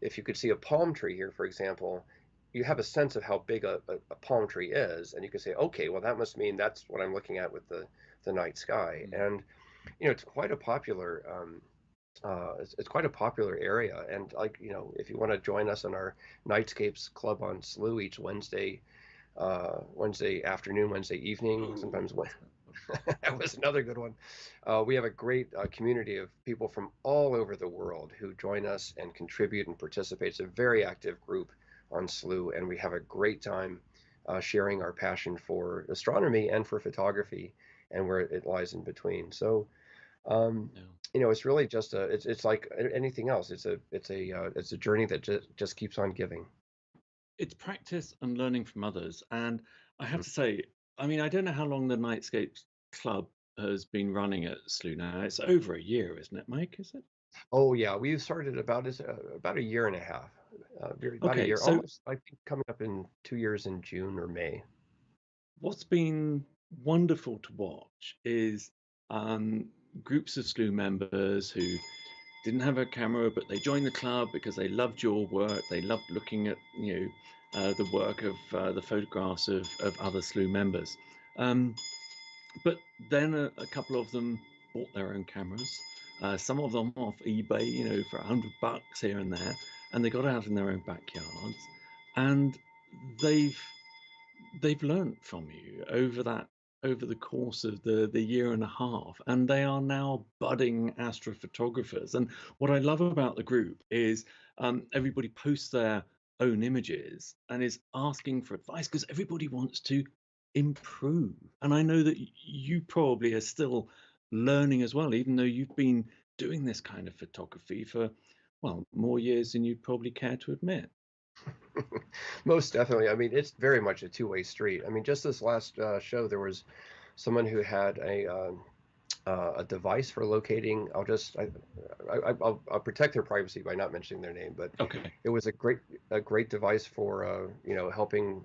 If you could see a palm tree here, for example, you have a sense of how big a palm tree is, and you can say, okay, well, that must mean that's what I'm looking at with the night sky. And it's quite a popular it's quite a popular area. And if you want to join us in our Nightscapes Club on Slooh each Wednesday afternoon, Wednesday evening, sometimes That was another good one. We have a great community of people from all over the world who join us and contribute and participate. It's a very active group on Slooh, and we have a great time sharing our passion for astronomy and for photography and where it lies in between. So, um,
Yeah.
it's really just it's like anything else. It's a journey that just keeps on giving.
It's practice and learning from others. And I have to say, I mean, I don't know how long the Nightscapes Club has been running at Slooh now. It's over a year, isn't it, Mike? Is it?
Oh yeah, we started about a year and a half, about a
Okay,
year,
so
almost. I think coming up in 2 years in June or May.
what's been wonderful to watch is um, groups of Slooh members who didn't have a camera, but they joined the club because they loved your work. They loved looking at the work of the photographs of other Slooh members. Um, but then a couple of them bought their own cameras. Some of them off eBay, for $100 here and there, and they got out in their own backyards, and they've they've learned from you over the course of the year and a half, and they are now budding astrophotographers. And what I love about the group is everybody posts their own images and is asking for advice because everybody wants to improve. And I know that you probably are still learning as well, even though you've been doing this kind of photography for, well, more years than you'd probably care to admit.
Most definitely. I mean, it's very much a two-way street. I mean, just this last show, there was someone who had a device for locating. I'll protect their privacy by not mentioning their name, but
Okay.
it was a great device for helping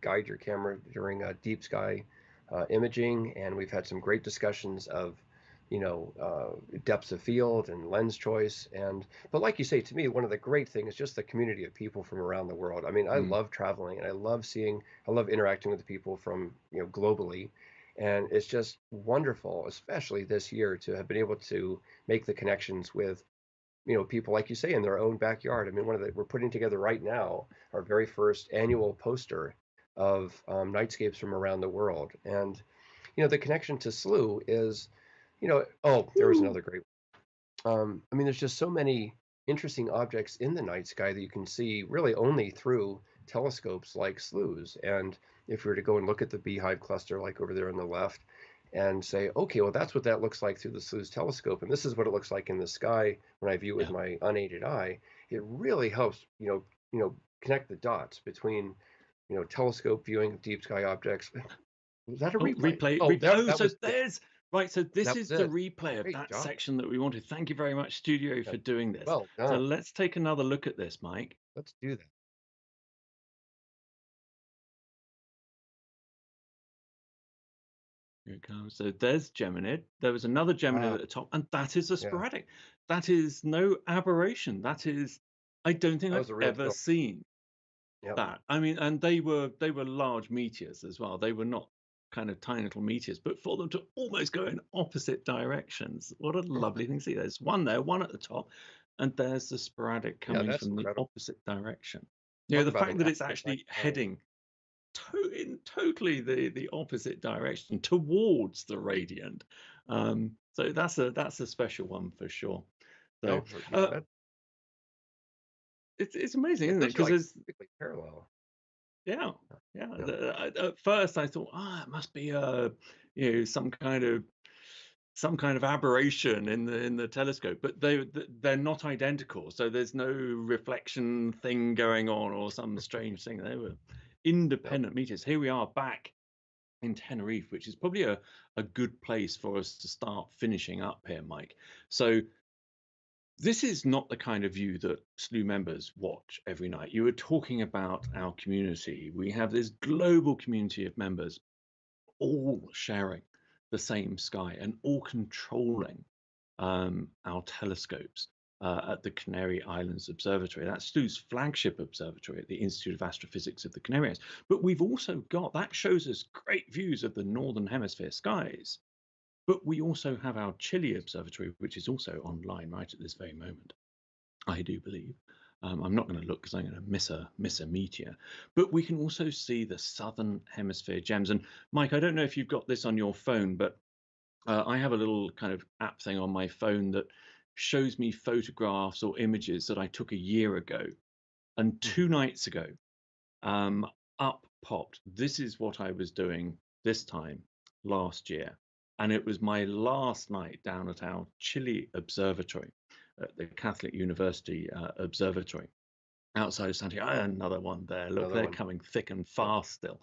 guide your camera during deep sky imaging, and we've had some great discussions of depths of field and lens choice. But like you say, to me, one of the great things is just the community of people from around the world. I mean, I
Mm.
love traveling and I love interacting with the people from, globally. And it's just wonderful, especially this year, to have been able to make the connections with, people like you say in their own backyard. I mean, we're putting together right now our very first annual poster of nightscapes from around the world. And, the connection to Slooh is, oh, there was
Woo!
another great. I mean, there's just so many interesting objects in the night sky that you can see really only through telescopes like Slooh's. And if we were to go and look at the Beehive cluster, like over there on the left, and say, okay, well, that's what that looks like through the Slooh's telescope, and this is what it looks like in the sky when I view with
Yeah.
my unaided eye. It really helps, connect the dots between, telescope viewing of deep sky objects. Was that a
Oh,
replay?
replay,
Oh,
replay. Oh,
that
so
was it.
there's right. So this
That
is
was
the
it.
replay of
Great
that
job.
section that we wanted. Thank you very much, Studio,
Yeah.
for doing this.
Well
So
done.
let's take another look at this, Mike.
Let's do that.
Here it comes. So there's Geminid. There was another Geminid
Wow.
at the top, and that is a
Yeah.
sporadic. That is no aberration. That is, I don't think
That
I've
was a real
ever
deal.
seen
Yep.
that. I mean, and they were large meteors as well. They were not kind of tiny little meteors, but for them to almost go in opposite directions, what a
Yeah.
lovely thing to see. There's one there, one at the top, and there's the sporadic
Yeah,
coming
that's
from the
incredible.
opposite direction.
Talk
The
about
fact
an
that it's
active night
actually
sky.
heading in totally the opposite direction towards the radiant. So that's a special one for sure. So
No, yeah,
uh,
that
it's amazing,
yeah,
isn't it?
those are
Because
like
there's
perfectly parallel.
yeah, yeah.
Yeah.
At first, I thought, it must be some kind of aberration in the telescope, but they're not identical. So there's no reflection thing going on or some strange thing. They were
Yep.
independent meters. Here we are back in Tenerife, which is probably a good place for us to start finishing up here, Mike. So this is not the kind of view that Slooh members watch every night. You were talking about our community. We have this global community of members all sharing the same sky and all controlling our telescopes at the Canary Islands Observatory. That's Slooh's flagship observatory at the Institute of Astrophysics of the Canary Islands. But we've also got that shows us great views of the Northern Hemisphere skies. But we also have our Chile Observatory, which is also online right at this very moment, I do believe. I'm not going to look because I'm going to miss a meteor. But we can also see the southern hemisphere gems. And Mike, I don't know if you've got this on your phone, but I have a little kind of app thing on my phone that shows me photographs or images that I took a year ago. And 2 nights ago, up popped. This is what I was doing this time last year. And it was my last night down at our Chile observatory at the Catholic University Observatory outside of Santiago. Another one there. Look,
Another
they're
one.
coming thick and
Yeah.
fast still.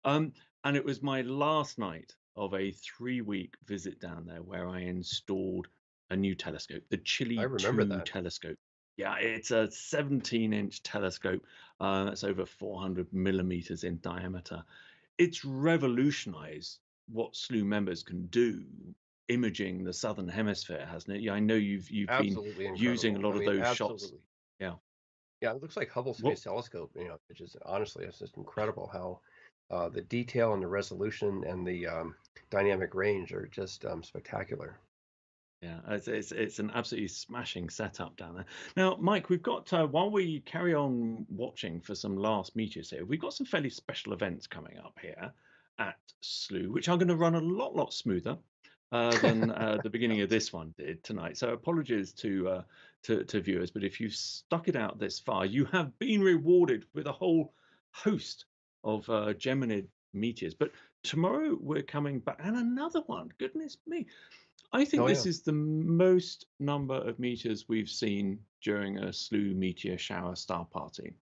And it was my last night of a 3-week visit down there where I installed a new telescope, the
I
Chile
remember
2
that.
telescope. Yeah, it's a 17-inch telescope that's over 400 millimeters in diameter. It's revolutionized what Slooh members can do imaging the southern hemisphere, hasn't it? Yeah, I know you've been
Absolutely
using a
incredible.
lot
I
of
mean,
those shots.
absolutely.
Yeah.
Yeah, it looks like Hubble
What
Space Telescope, which is honestly, it's just incredible how the detail and the resolution and the dynamic range are just spectacular.
Yeah, it's an absolutely smashing setup down there. Now, Mike, we've got while we carry on watching for some last meteors here, we've got some fairly special events coming up here at Slooh, which are going to run a lot smoother than the beginning of this one did tonight. So apologies to viewers, but if you've stuck it out this far, you have been rewarded with a whole host of Geminid meteors. But tomorrow we're coming back, and another one. Goodness me. I think
Oh
this
yeah,
is the most number of meteors we've seen during a Slooh meteor shower star party.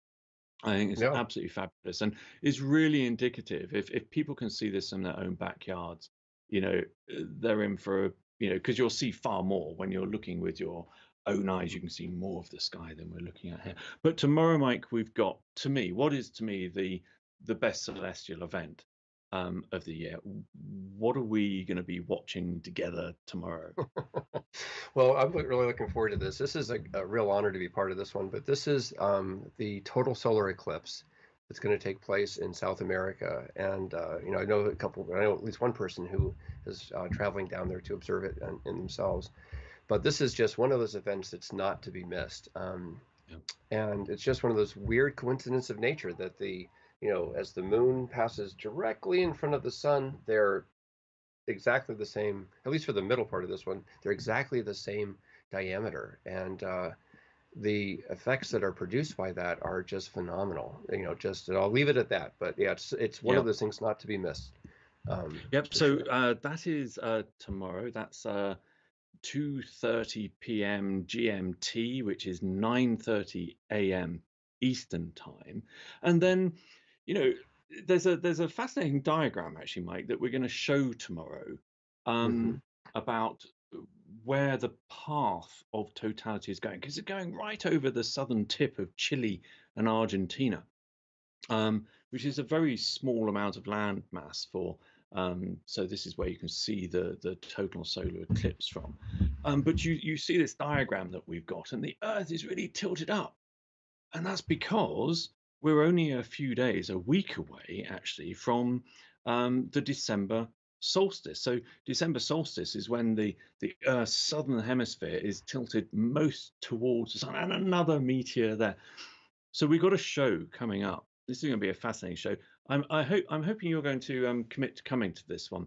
I think it's
yeah.
absolutely fabulous and is really indicative. If people can see this in their own backyards, they're in for because you'll see far more when you're looking with your own eyes. You can see more of the sky than we're looking at here. But tomorrow, Mike, we've got what is to me the best celestial event of the year. What are we going to be watching together tomorrow?
Well, I'm really looking forward to this. This is a real honor to be part of this one, but this is the total solar eclipse that's going to take place in South America. And, I know I know at least one person who is traveling down there to observe it in themselves. But this is just one of those events that's not to be missed.
Yeah.
And it's just one of those weird coincidences of nature that as the moon passes directly in front of the sun, they're exactly the same, at least for the middle part of this one, they're exactly the same diameter. And the effects that are produced by that are just phenomenal. And I'll leave it at that. But yeah, it's one
Yeah.
of those things not to be missed,
Yep.
for
So
sure.
that is tomorrow. That's 2:30 p.m. GMT, which is 9:30 a.m. Eastern time. And then, you know, there's a fascinating diagram actually, Mike, that we're going to show tomorrow
Hmm.
um, about where the path of totality is going, because it's going right over the southern tip of Chile and Argentina, which is a very small amount of land mass for. So this is where you can see the total solar eclipse from. But you see this diagram that we've got, and the Earth is really tilted up, and that's because we're only a few days, a week away actually from the December solstice. So December solstice is when the Earth's southern hemisphere is tilted most towards the sun, and another meteor there. So we've got a show coming up. This is going to be a fascinating show. I'm hoping you're going to commit to coming to this one,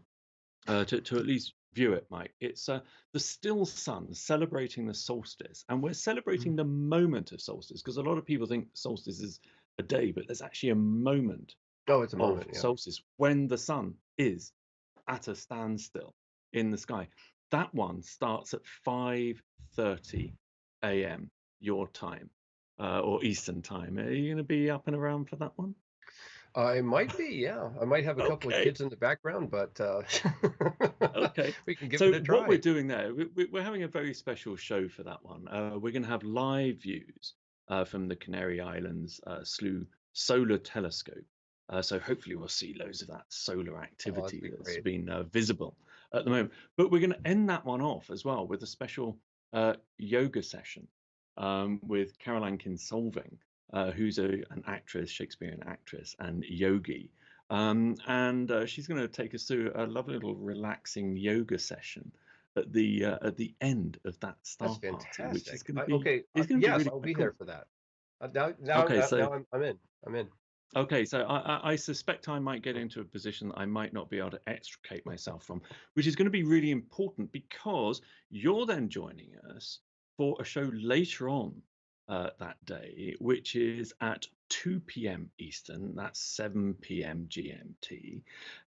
to at least view it, Mike. It's the still sun celebrating the solstice, and we're celebrating the moment of solstice because a lot of people think solstice is a day, but there's actually a moment
Oh, it's a
of
moment. Yeah.
solstice when the sun is at a standstill in the sky. That one starts at 5:30 a.m. your time, or Eastern time. Are you going to be up and around for that one?
I might be, yeah. I might have a couple of
Okay.
kids in the background, but
Okay.
we can give it
So
a
what we're
try.
doing there, we're having a very special show for that one. We're going to have live views from the Canary Islands Slooh Solar Telescope. So hopefully we'll see loads of that solar
Oh, that'd
activity
be
that's
great.
been visible at the moment. But we're going to end that one off as well with a special yoga session with Caroline Kinsolving, who's an actress, Shakespearean actress and yogi. And she's going to take us through a lovely little relaxing yoga session at the end of that
That's
star party, which
fantastic. Okay,
is going to be
yes,
really
I'll
quite
be there
cool.
for that.
Okay, so
I'm in. I'm in.
okay, so I suspect I might get into a position that I might not be able to extricate myself from, which is going to be really important because you're then joining us for a show later on that day, which is at 2 p.m. Eastern, that's 7 p.m. GMT,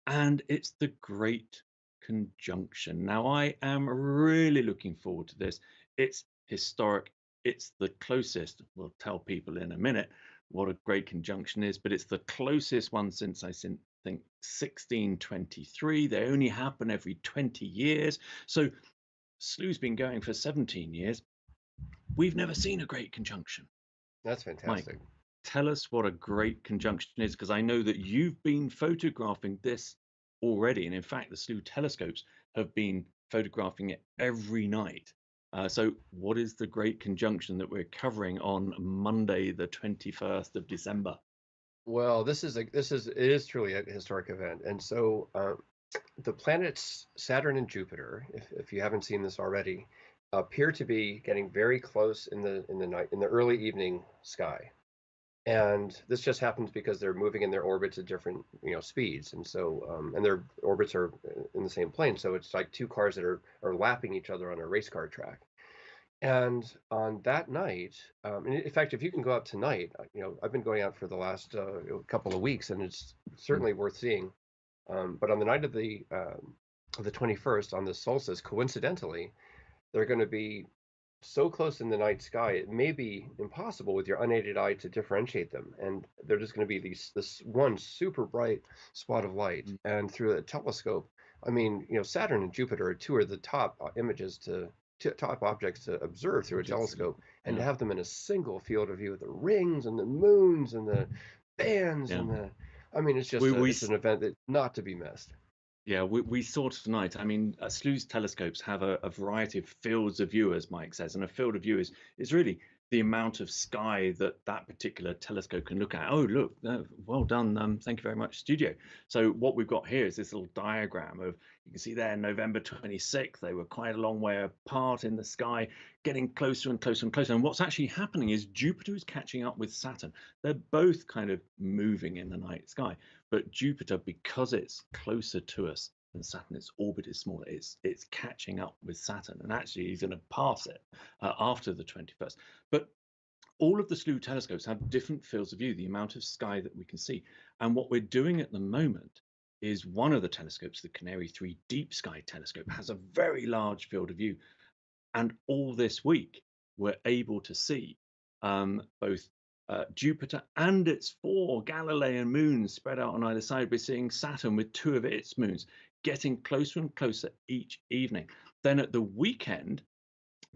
and it's the Great Conjunction. Now, I am really looking forward to this. It's historic. It's the closest, we'll tell people in a minute what a great conjunction is, but it's the closest one since think 1623. They only happen every 20 years. So Slooh's been going for 17 years. We've never seen a great conjunction.
That's
Mike,
fantastic.
tell us what a great conjunction is, because I know that you've been photographing this already. And in fact, the Slooh telescopes have been photographing it every night. So what is the great conjunction that we're covering on Monday, the 21st of December?
Well, it is truly a historic event, and so the planets Saturn and Jupiter, if you haven't seen this already, appear to be getting very close in the night in the early evening sky. And this just happens because they're moving in their orbits at different, speeds, and so and their orbits are in the same plane. So it's like two cars that are lapping each other on a race car track. And on that night, in fact, if you can go out tonight, I've been going out for the last couple of weeks, and it's certainly worth seeing. But on the night of the 21st, on the solstice, coincidentally, they're going to be so close in the night sky, it may be impossible with your unaided eye to differentiate them. And they're just going to be this one super bright spot of light.
Mm.
And through a telescope, I mean, Saturn and Jupiter are two of the top top objects to observe through a telescope, and to
Yeah,
have them in a single field of view, the rings and the moons and the bands
yeah.
and I mean,
We we
it's an event that not to be missed.
Yeah, we saw tonight. I mean, Slooh's telescopes have a variety of fields of view, as Mike says, and a field of view is really the amount of sky that that particular telescope can look at. Oh, look, well done. Thank you very much, studio. So what we've got here is this little diagram of, you can see there, November 26th, they were quite a long way apart in the sky, getting closer and closer and closer. And what's actually happening is Jupiter is catching up with Saturn. They're both kind of moving in the night sky. But Jupiter, because it's closer to us than Saturn, its orbit is smaller. It's catching up with Saturn, and actually he's going to pass it after the 21st. But all of the Slooh telescopes have different fields of view, the amount of sky that we can see. And what we're doing at the moment is one of the telescopes, the Canary 3 Deep Sky Telescope, has a very large field of view. And all this week, we're able to see both Jupiter and its 4 Galilean moons spread out on either side. We're seeing Saturn with 2 of its moons getting closer and closer each evening. Then at the weekend,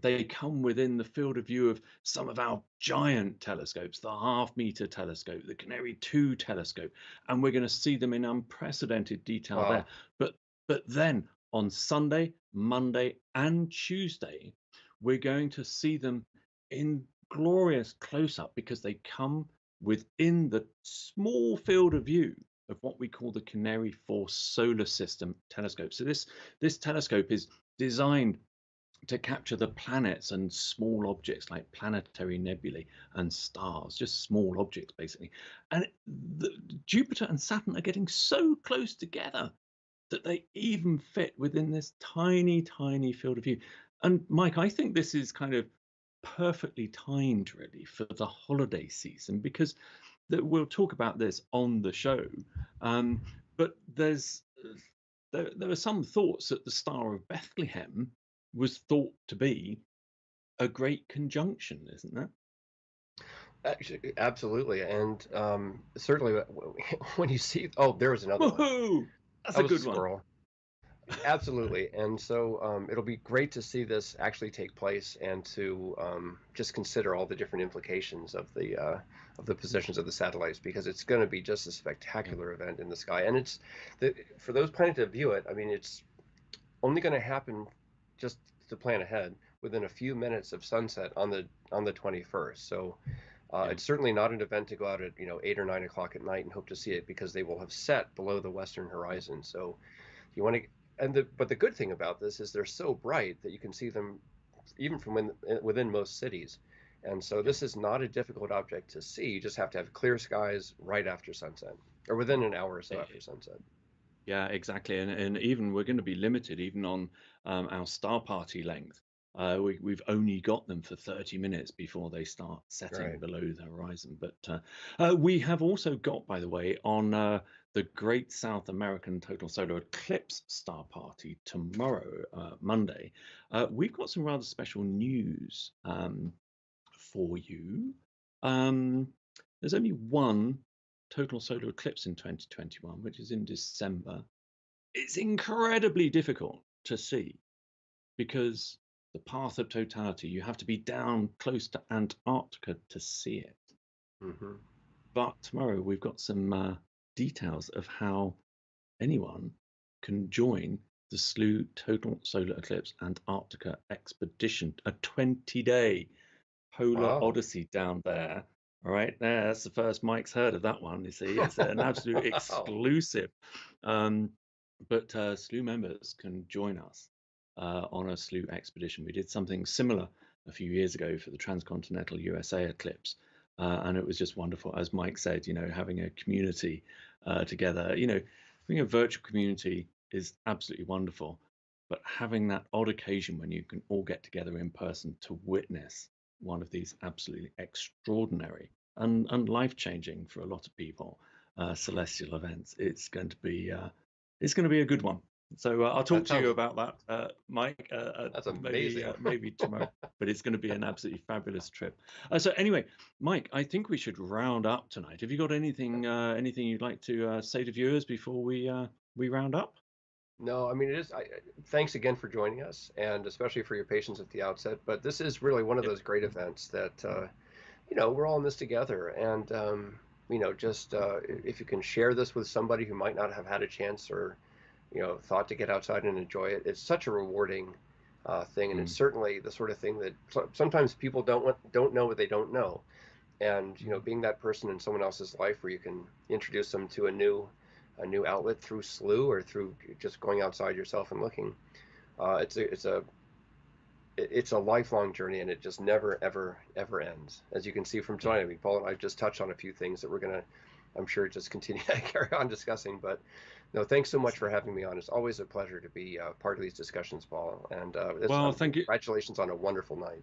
they come within the field of view of some of our giant telescopes, the half-meter telescope, the Canary 2 telescope, and we're going to see them in unprecedented detail there.
Wow.
But then on Sunday, Monday, and Tuesday, we're going to see them in glorious close-up, because they come within the small field of view of what we call the Canary 4 solar system telescope. So this telescope is designed to capture the planets and small objects like planetary nebulae and stars, just small objects basically. And Jupiter and Saturn are getting so close together that they even fit within this tiny, tiny field of view. And Mike, I think this is kind of perfectly timed really for the holiday season, because we'll talk about this on the show. But there are some thoughts that the Star of Bethlehem was thought to be a great conjunction, isn't that?
Actually, absolutely, and certainly when you see, oh, there was another one.
Woohoo! That's
That
a
was a
good one.
squirrel. Absolutely, and so it'll be great to see this actually take place, and to just consider all the different implications of the positions of the satellites, because it's going to be just a
Yeah.
spectacular event in the sky, and for those planning to view it. I mean, it's only going to happen, just to plan ahead, within a few minutes of sunset on the 21st. So
Yeah.
it's certainly not an event to go out at 8 or 9 o'clock at night and hope to see it, because they will have set below the western horizon. So you want to, but the good thing about this is they're so bright that you can see them even from within most cities. And so
Yeah.
this is not a difficult object to see. You just have to have clear skies right after sunset, or within an hour or so after
Eh,
sunset.
yeah, exactly. And even we're going to be limited even on our star party length. We've only got them for 30 minutes before they start setting
Right.
below the horizon. But we have also got, by the way, on the Great South American Total Solar Eclipse star party tomorrow, Monday, we've got some rather special news for you. Um, there's only one total solar eclipse in 2021, which is in December. It's incredibly difficult to see because the path of totality, you have to be down close to Antarctica to see it.
Hmm.
But tomorrow we've got some details of how anyone can join the Slooh Total Solar Eclipse Antarctica expedition, a 20-day polar
Wow.
odyssey down there. All right, there, that's the first Mike's heard of that one. You see, it's an absolute
Wow.
exclusive. Um, but Slooh members can join us on a Slooh expedition. We did something similar a few years ago for the transcontinental USA eclipse, and it was just wonderful. As Mike said, having a community together, having a virtual community is absolutely wonderful. But having that odd occasion when you can all get together in person to witness one of these absolutely extraordinary and life-changing for a lot of people celestial events, it's going to be a good one. So I'll talk
That
to you
sounds,
about that, Mike,
that's
maybe
amazing.
maybe tomorrow. But it's going to be an absolutely fabulous trip. So anyway, Mike, I think we should round up tonight. Have you got anything you'd like to say to viewers before we round up?
No, I mean, it is. Thanks again for joining us, and especially for your patience at the outset. But this is really one of
Yep.
those great events that we're all in this together, and just if you can share this with somebody who might not have had a chance or thought to get outside and enjoy it, it's such a rewarding thing, and it's
Mm,
certainly the sort of thing that sometimes people don't know what they don't know, and
mm,
being that person in someone else's life where you can introduce them to a new outlet through Slooh or through just going outside yourself and looking. It's a lifelong journey, and it just never ever ever ends. As you can see from
yeah.
tonight, I mean, Paul and I just touched on a few things that we're gonna, I'm sure, just continue to carry on discussing. But no, thanks so much for
Excellent.
having me on. It's always a pleasure to be part of these discussions, Paul. And
Well, thank you.
congratulations on a wonderful night.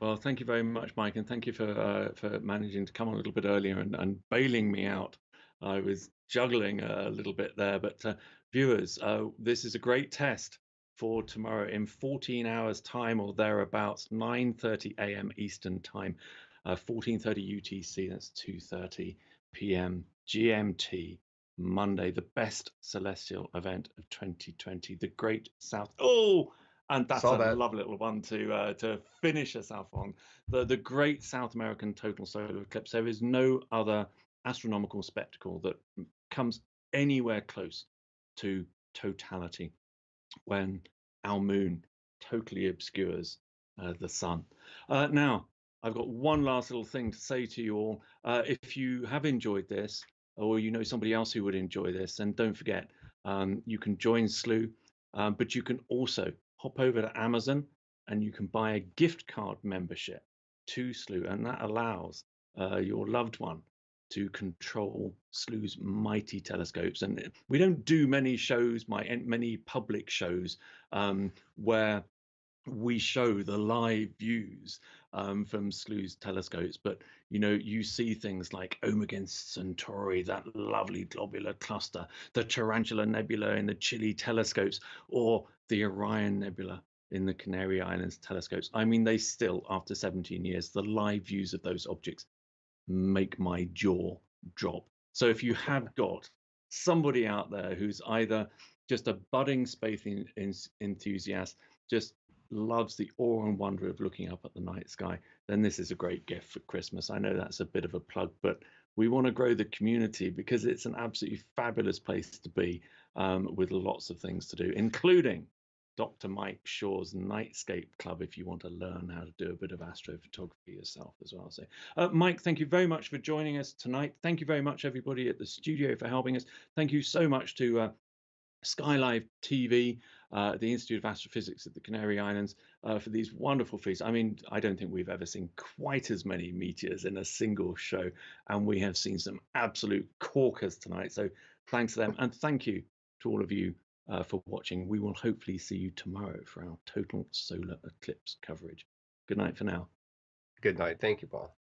Well, thank you very much, Mike, and thank you for managing to come on a little bit earlier and bailing me out. I was juggling a little bit there, but viewers, this is a great test for tomorrow in 14 hours time or thereabouts, 9:30 a.m. Eastern time, 14:30 UTC. That's 2:30 p.m. GMT. Monday, the best celestial event of 2020, the Great South. Oh, and that's
Saw
a
that.
lovely little one to finish us off on the Great South American Total Solar Eclipse. There is no other astronomical spectacle that comes anywhere close to totality when our moon totally obscures the sun. Now, I've got one last little thing to say to you all. If you have enjoyed this, or you know somebody else who would enjoy this, then don't forget you can join Slooh, but you can also hop over to Amazon and you can buy a gift card membership to Slooh, and that allows your loved one to control Slooh's mighty telescopes. And we don't do many shows, many public shows, where we show the live views from Slooh's telescopes, but you see things like Omega Centauri, that lovely globular cluster, the Tarantula Nebula in the Chile telescopes, or the Orion Nebula in the Canary Islands telescopes. I mean, they still, after 17 years, the live views of those objects make my jaw drop. So if you have got somebody out there who's either just a budding enthusiast, just loves the awe and wonder of looking up at the night sky, then this is a great gift for Christmas. I know that's a bit of a plug, but we want to grow the community because it's an absolutely fabulous place to be, with lots of things to do, including Dr. Mike Shaw's Nightscape Club if you want to learn how to do a bit of astrophotography yourself as well. So, Mike, thank you very much for joining us tonight. Thank you very much, everybody at the studio, for helping us. Thank you so much to Skylive TV, the Institute of Astrophysics at the Canary Islands, for these wonderful feeds. I mean, I don't think we've ever seen quite as many meteors in a single show, and we have seen some absolute corkers tonight. So thanks to them, and thank you to all of you for watching. We will hopefully see you tomorrow for our total solar eclipse coverage. Good night for now.
Good night. Thank you, Paul.